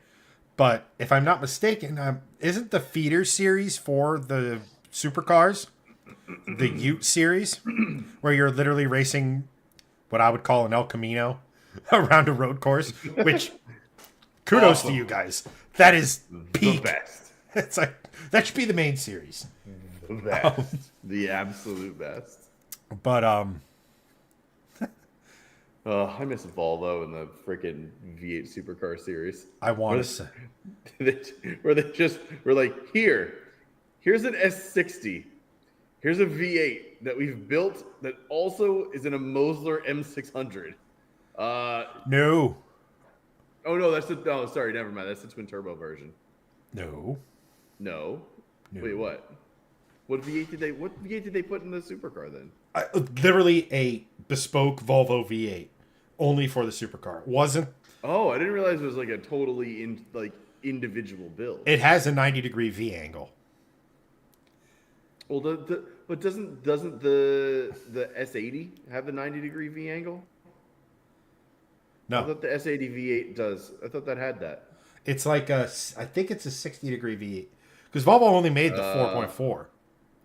A: but if I'm not mistaken, isn't the feeder series for the supercars the Ute series, where you're literally racing what I would call an El Camino around a road course, which kudos to you guys. That is peak.
B: The best.
A: It's like, that should be the main series.
B: The best. The absolute best.
A: But,
B: I miss Volvo in the freaking V8 supercar series.
A: I want to say.
B: Where we're like, here's an S60. Here's a V8 that we've built that also is in a Mosler M600.
A: No.
B: Oh, no, sorry, never mind. That's the twin turbo version.
A: No.
B: Wait, what? What V8 did they put in the supercar then?
A: Literally a bespoke Volvo V8, only for the supercar. Wasn't.
B: Oh, I didn't realize it was like a totally individual build.
A: It has a 90-degree V angle.
B: Well, but doesn't the S80 have the 90-degree V angle?
A: No.
B: I thought the S80 V8 does. I thought that had that.
A: It's like I think it's a 60-degree V8. Because Volvo only made the 4.4,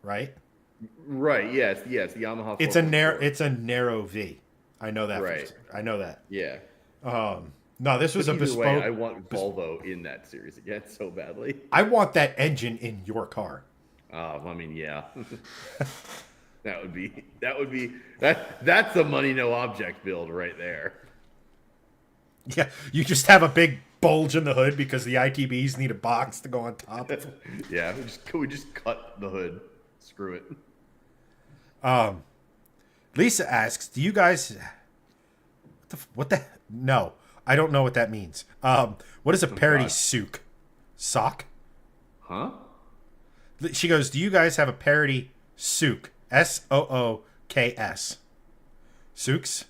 A: right?
B: Right. Yes. The Yamaha.
A: It's a narrow V. I know that.
B: Right.
A: I know that.
B: Yeah.
A: No, this was a bespoke.
B: Way, I want Volvo in that series again so badly.
A: I want that engine in your car.
B: I mean, yeah. That's a money no object build right there.
A: Yeah, you just have a big bulge in the hood because the ITBs need a box to go on top.
B: Yeah, we just cut the hood. Screw it.
A: Lisa asks, "Do you guys No, I don't know what that means. What is a parody sock?
B: Huh?
A: She goes, "Do you guys have a parody souk? SOOKS? Souks?"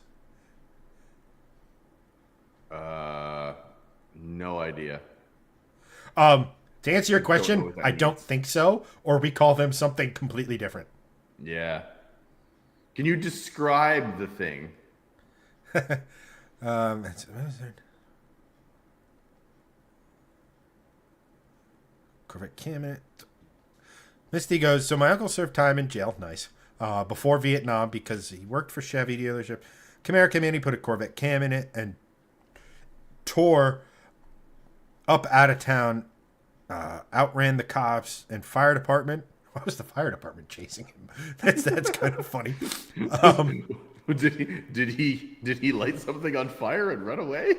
B: No idea.
A: To answer your question, I don't think so, or we call them something completely different.
B: Yeah. Can you describe the thing?
A: Corvette Cabinet. Misty goes, so my uncle served time in jail, nice, before Vietnam because he worked for Chevy dealership. Camaro came in, he put a Corvette cam in it and tore up out of town, outran the cops and fire department. Why was the fire department chasing him? That's kind of funny.
B: Did he light something on fire and run away?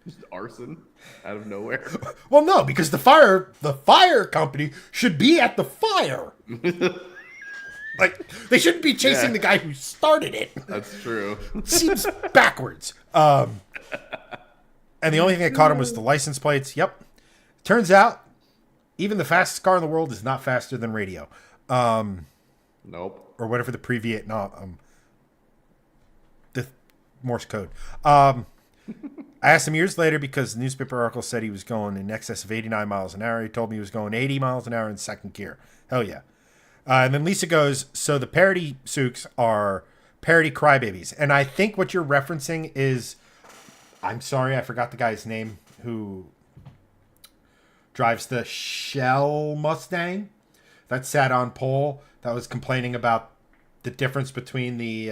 B: Just arson out of nowhere.
A: Well, no, because the fire company should be at the fire. Like, they shouldn't be chasing the guy who started it.
B: That's true.
A: Seems backwards. And the only thing that caught him was the license plates. Yep. Turns out, even the fastest car in the world is not faster than radio.
B: Nope.
A: Or whatever the pre-Vietnam, the Morse code. I asked him years later because the newspaper article said he was going in excess of 89 miles an hour. He told me he was going 80 miles an hour in second gear. Hell yeah. And then Lisa goes, so the parody souks are parody crybabies. And I think what you're referencing is, I'm sorry, I forgot the guy's name who drives the Shell Mustang that sat on pole that was complaining about the difference between the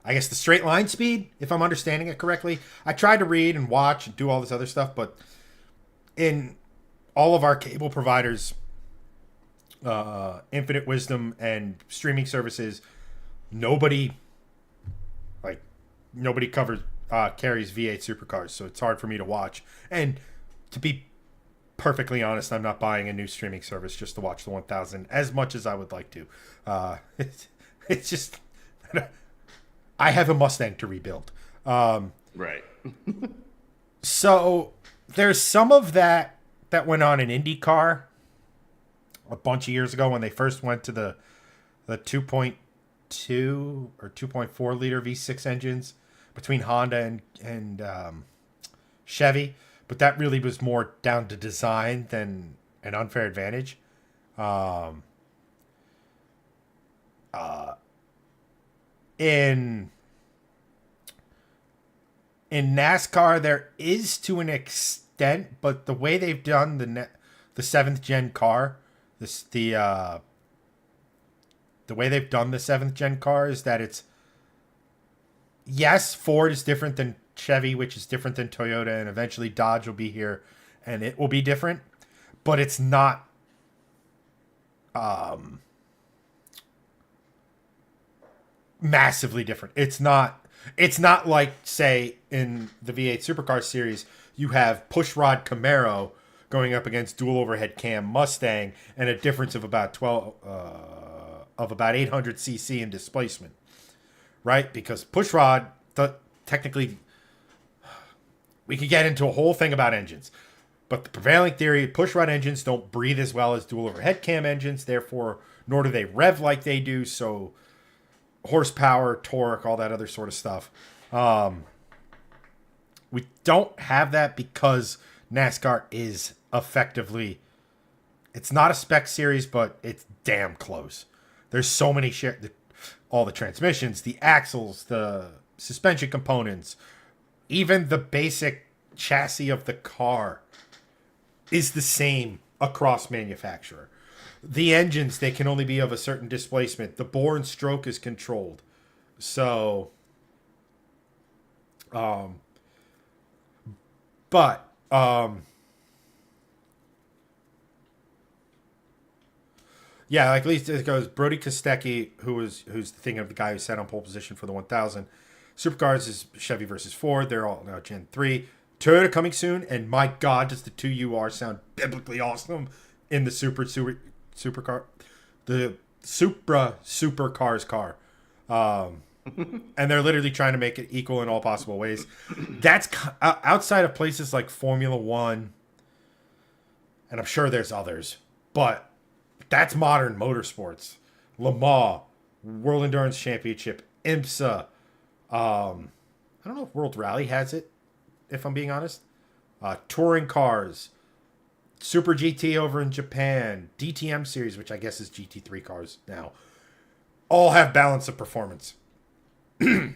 A: I guess the straight line speed, if I'm understanding it correctly. I tried to read and watch and do all this other stuff, but in all of our cable providers, Infinite Wisdom and streaming services, nobody covers carries V8 supercars, so it's hard for me to watch. And to be perfectly honest, I'm not buying a new streaming service just to watch the 1000 as much as I would like to. It's just I have a Mustang to rebuild.
B: Right.
A: So there's some of that went on in IndyCar a bunch of years ago when they first went to the 2.2 or 2.4 liter V6 engines between Honda and Chevy, but that really was more down to design than an unfair advantage. In NASCAR, there is to an extent, but the way they've done the seventh gen car, the way they've done the seventh gen car is that it's, yes, Ford is different than Chevy, which is different than Toyota, and eventually Dodge will be here and it will be different, but it's not massively different. It's not like, say, in the V8 Supercar series, you have pushrod Camaro going up against dual overhead cam Mustang and a difference of about 800 cc in displacement, right? Because pushrod, technically, we could get into a whole thing about engines, but the prevailing theory, pushrod engines don't breathe as well as dual overhead cam engines, therefore, nor do they rev like they do, so horsepower, torque, all that other sort of stuff. We don't have that because NASCAR is effectively, it's not a spec series, but it's damn close. There's so many all the transmissions, the axles, the suspension components, even the basic chassis of the car is the same across manufacturer. The engines, they can only be of a certain displacement. The bore and stroke is controlled. So, yeah, like at least it goes Brody Kostecki, who's thinking of the guy who sat on pole position for the 1000. Supercars is Chevy versus Ford. They're all now Gen 3. Toyota coming soon, and my God, does the 2UR sound biblically awesome in the supercar, the supercars car. And they're literally trying to make it equal in all possible ways. That's outside of places like Formula One, and I'm sure there's others, but that's modern motorsports. Le Mans, World Endurance Championship, IMSA. I don't know if World Rally has it, if I'm being honest. Touring cars, Super GT over in Japan, DTM series, which I guess is GT3 cars now, all have balance of performance. It's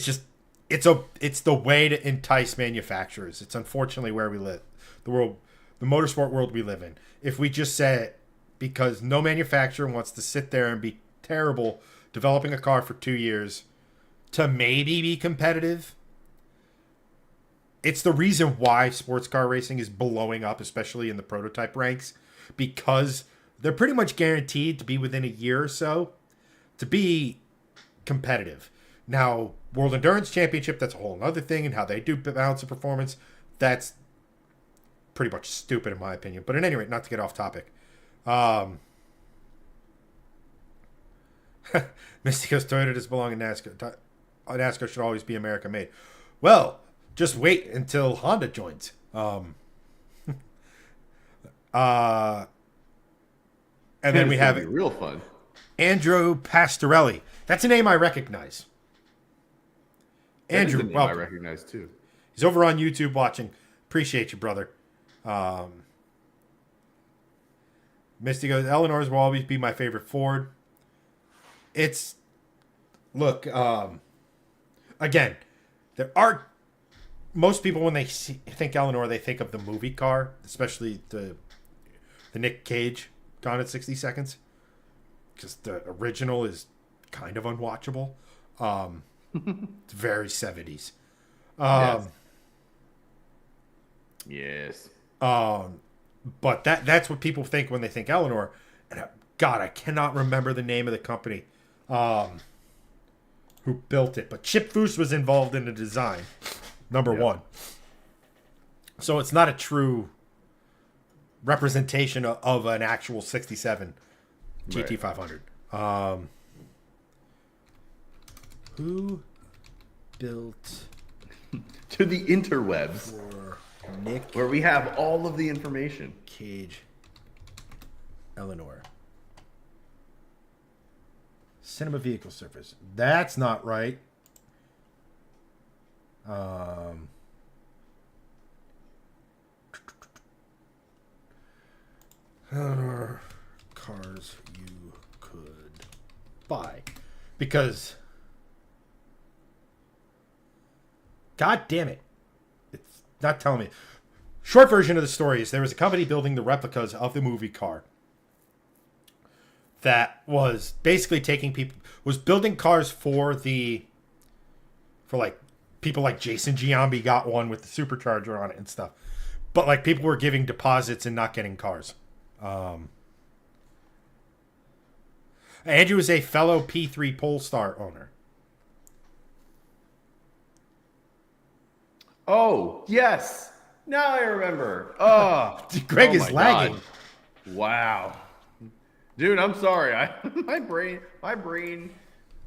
A: just it's the way to entice manufacturers. It's unfortunately where we live, the motorsport world we live in. If we just say it, because no manufacturer wants to sit there and be terrible developing a car for 2 years to maybe be competitive. It's the reason why sports car racing is blowing up, especially in the prototype ranks, because they're pretty much guaranteed to be within a year or so to be competitive. Now, World Endurance Championship, that's a whole other thing, and how they do balance of performance, that's pretty much stupid in my opinion. But at any rate, not to get off topic. Misty goes, Toyota does belong in NASCAR. NASCAR should always be American made. Well, just wait until Honda joins. And then we have
B: real fun.
A: Andrew Pastorelli. That's a name I recognize. Andrew,
B: name I recognize too.
A: He's over on YouTube watching. Appreciate you, brother. Misty goes, Eleanor's will always be my favorite Ford. It's, look, again, there are, most people when they think Eleanor, they think of the movie car, especially the Nick Cage Gone in 60 Seconds. because the original is kind of unwatchable. It's very 70s.
B: Yes.
A: But that's what people think when they think Eleanor. And God, I cannot remember the name of the company who built it. But Chip Foose was involved in the design, number one. So it's not a true representation of an actual 67 GT500. Who built
B: to the interwebs
A: for Nick
B: where we have all of the information?
A: Cage Eleanor. Cinema vehicle surface. That's not right. Eleanor cars you could buy. Because God damn it. It's not telling me. Short version of the story is there was a company building the replicas of the movie car that was basically was building cars for like people like Jason Giambi got one with the supercharger on it and stuff. But like people were giving deposits and not getting cars. Andrew is a fellow P3 Polestar owner.
B: Oh, yes. Now I remember. Oh,
A: Greg is lagging.
B: God. Wow. Dude, I'm sorry. My brain,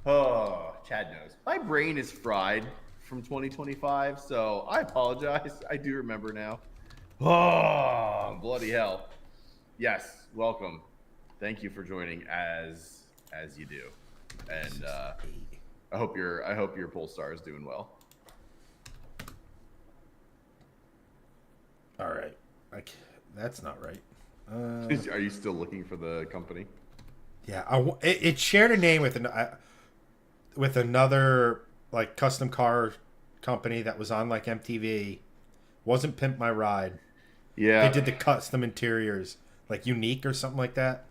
B: oh, Chad knows. My brain is fried from 2025, so I apologize. I do remember now. Oh, bloody hell. Yes, welcome. Thank you for joining as you do. And I hope your Polestar is doing well.
A: All right. That's not right.
B: Are you still looking for the company?
A: Yeah, it shared a name with another like custom car company that was on like MTV. Wasn't Pimp My Ride.
B: Yeah.
A: They did the custom interiors, like Unique or something like that.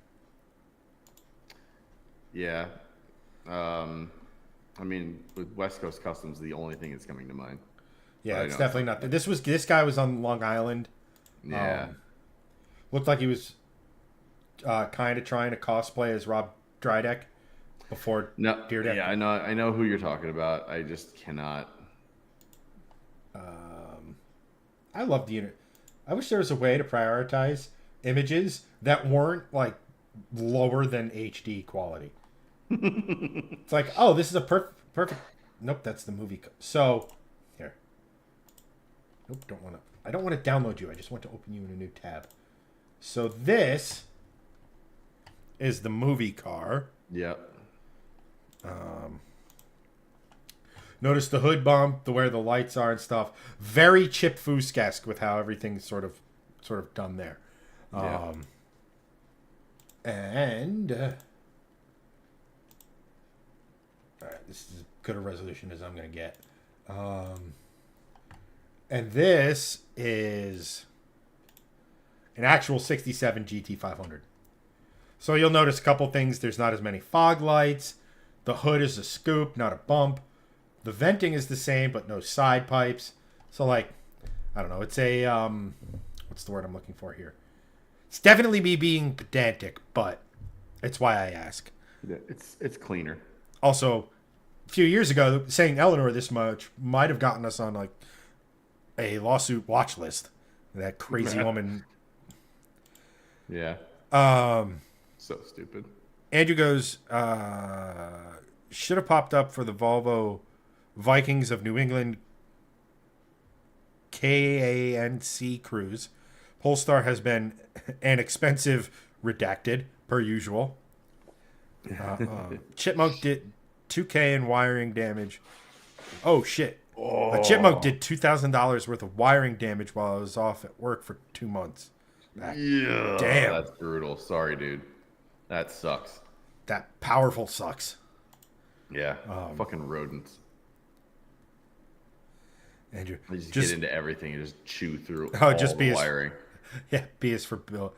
B: Yeah. I mean, with West Coast Customs, the only thing that's coming to mind.
A: Yeah, it's definitely not. This guy was on Long Island.
B: Yeah.
A: Looked like he was kind of trying to cosplay as Rob Dyrdek before Dyrdek.
B: Yeah, I know who you're talking about. I just cannot.
A: I love the internet. I wish there was a way to prioritize images that weren't like lower than HD quality. It's like, oh, this is a perfect. Nope, that's the movie. So here. Nope, don't want to. I don't want to download you. I just want to open you in a new tab. So this is the movie car.
B: Yep.
A: Notice the hood bump, where the lights are and stuff. Very Chip Foose-esque with how everything's sort of done there.
B: Yeah.
A: And all right, this is as good a resolution as I'm going to get. And this is an actual 67 GT500. So you'll notice a couple things. There's not as many fog lights. The hood is a scoop, not a bump. The venting is the same, but no side pipes. So like, I don't know. It's a, what's the word I'm looking for here? It's definitely me being pedantic, but it's why I ask.
B: Yeah, it's cleaner.
A: Also, a few years ago, saying Eleanor this much might have gotten us on like a lawsuit watch list. That crazy woman.
B: Yeah. So stupid.
A: Andrew goes, should have popped up for the Volvo Vikings of New England KANC cruise. Polestar has been an expensive redacted, per usual. Chipmunk did $2,000 in wiring damage. Oh, shit. A Chipmunk did $2,000 worth of wiring damage while I was off at work for 2 months.
B: Yeah.
A: Damn.
B: That's brutal. Sorry, dude. That sucks.
A: That powerful sucks.
B: Yeah. Fucking rodents.
A: Andrew,
B: They just get into everything and just chew through
A: just
B: the wiring.
A: Yeah, B is for Bill.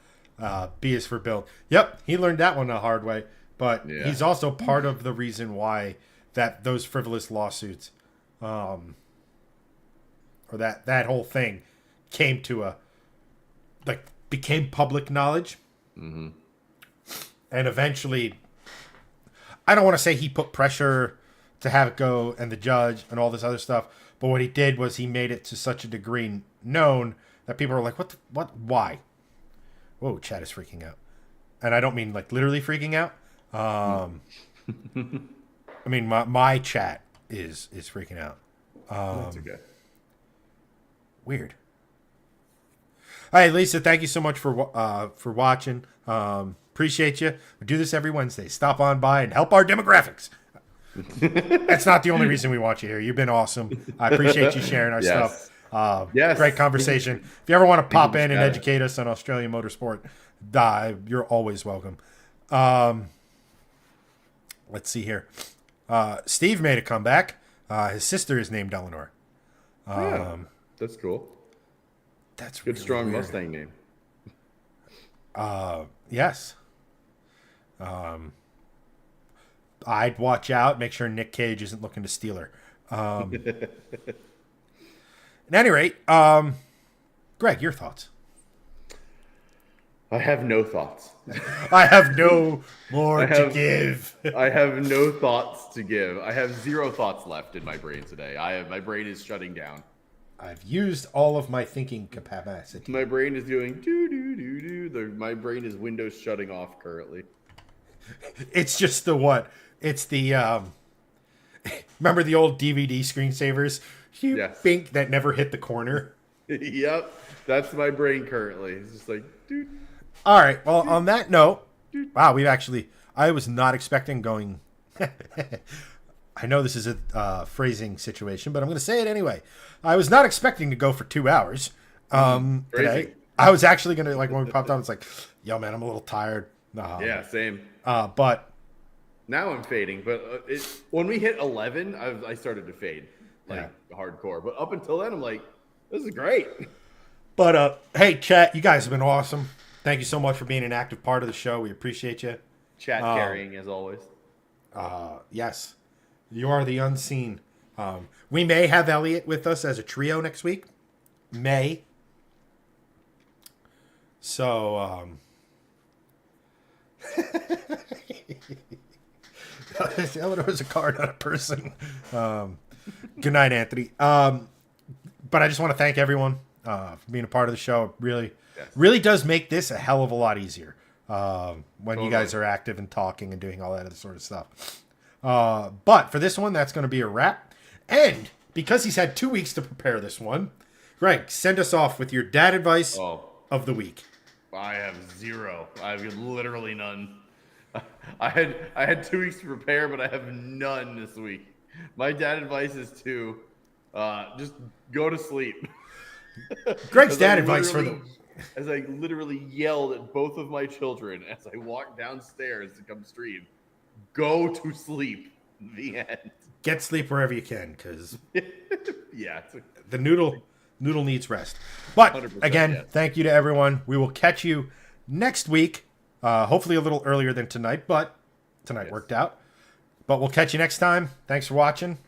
A: B is for Bill. Yep, he learned that one the hard way. but
B: Yeah.
A: he's also part of the reason why those frivolous lawsuits, or that whole thing came to became public knowledge.
B: Mm-hmm.
A: And eventually, I don't want to say he put pressure to have it go and the judge and all this other stuff, but what he did was he made it to such a degree known that people are like, why? Whoa, Chad is freaking out. And I don't mean like literally freaking out. I mean, my chat is freaking out.
B: That's okay.
A: Weird. Hey, Lisa, thank you so much for watching. Appreciate you. We do this every Wednesday. Stop on by and help our demographics. That's not the only reason we want you here. You've been awesome. I appreciate you sharing our stuff.
B: Yes.
A: Great conversation. If you ever want to pop in and educate us on Australian motorsport, you're always welcome. Let's see here. Steve made a comeback. His sister is named Eleanor.
B: That's cool.
A: That's
B: good,
A: really
B: strong
A: weird.
B: Mustang name.
A: Yes. I'd watch out, make sure Nick Cage isn't looking to steal her. At any rate, Greg, your thoughts?
B: I have no thoughts.
A: I have no more to give.
B: I have no thoughts to give. I have 0 thoughts left in my brain today. My brain is shutting down.
A: I've used all of my thinking capacity.
B: My brain is doing do. My brain is Windows shutting off currently.
A: It's just the what? It's the remember the old DVD screensavers?
B: Yes.
A: Think that never hit the corner.
B: Yep, that's my brain currently. It's just like dude.
A: All right. Well, on that note, wow, I was not expecting going. I know this is a phrasing situation, but I'm going to say it anyway. I was not expecting to go for 2 hours today. I was actually going to, like, when we popped on, it's like, yo, man, I'm a little tired.
B: Yeah, same.
A: But
B: now I'm fading. But when we hit 11, I started to fade, hardcore. But up until then, I'm like, this is great.
A: But, hey, chat, you guys have been awesome. Thank you so much for being an active part of the show. We appreciate you.
B: Chat carrying, as always.
A: Yes. You are the unseen. We may have Elliot with us as a trio next week. May. So, Eleanor's a car, not a person. Good night, Anthony. But I just want to thank everyone for being a part of the show. It really does make this a hell of a lot easier when you guys are active and talking and doing all that other sort of stuff. But for this one, that's going to be a wrap. And because he's had 2 weeks to prepare this one, Greg, send us off with your dad advice of the week.
B: I have 0. I have literally none. I had 2 weeks to prepare, but I have none this week. My dad advice is to just go to sleep.
A: Greg's dad advice for the...
B: As I literally yelled at both of my children as I walked downstairs to come stream, go to sleep. The end.
A: Get sleep wherever you can, because
B: yeah,
A: the noodle needs rest. But again, thank you to everyone. We will catch you next week. Hopefully a little earlier than tonight, but tonight worked out. But we'll catch you next time. Thanks for watching.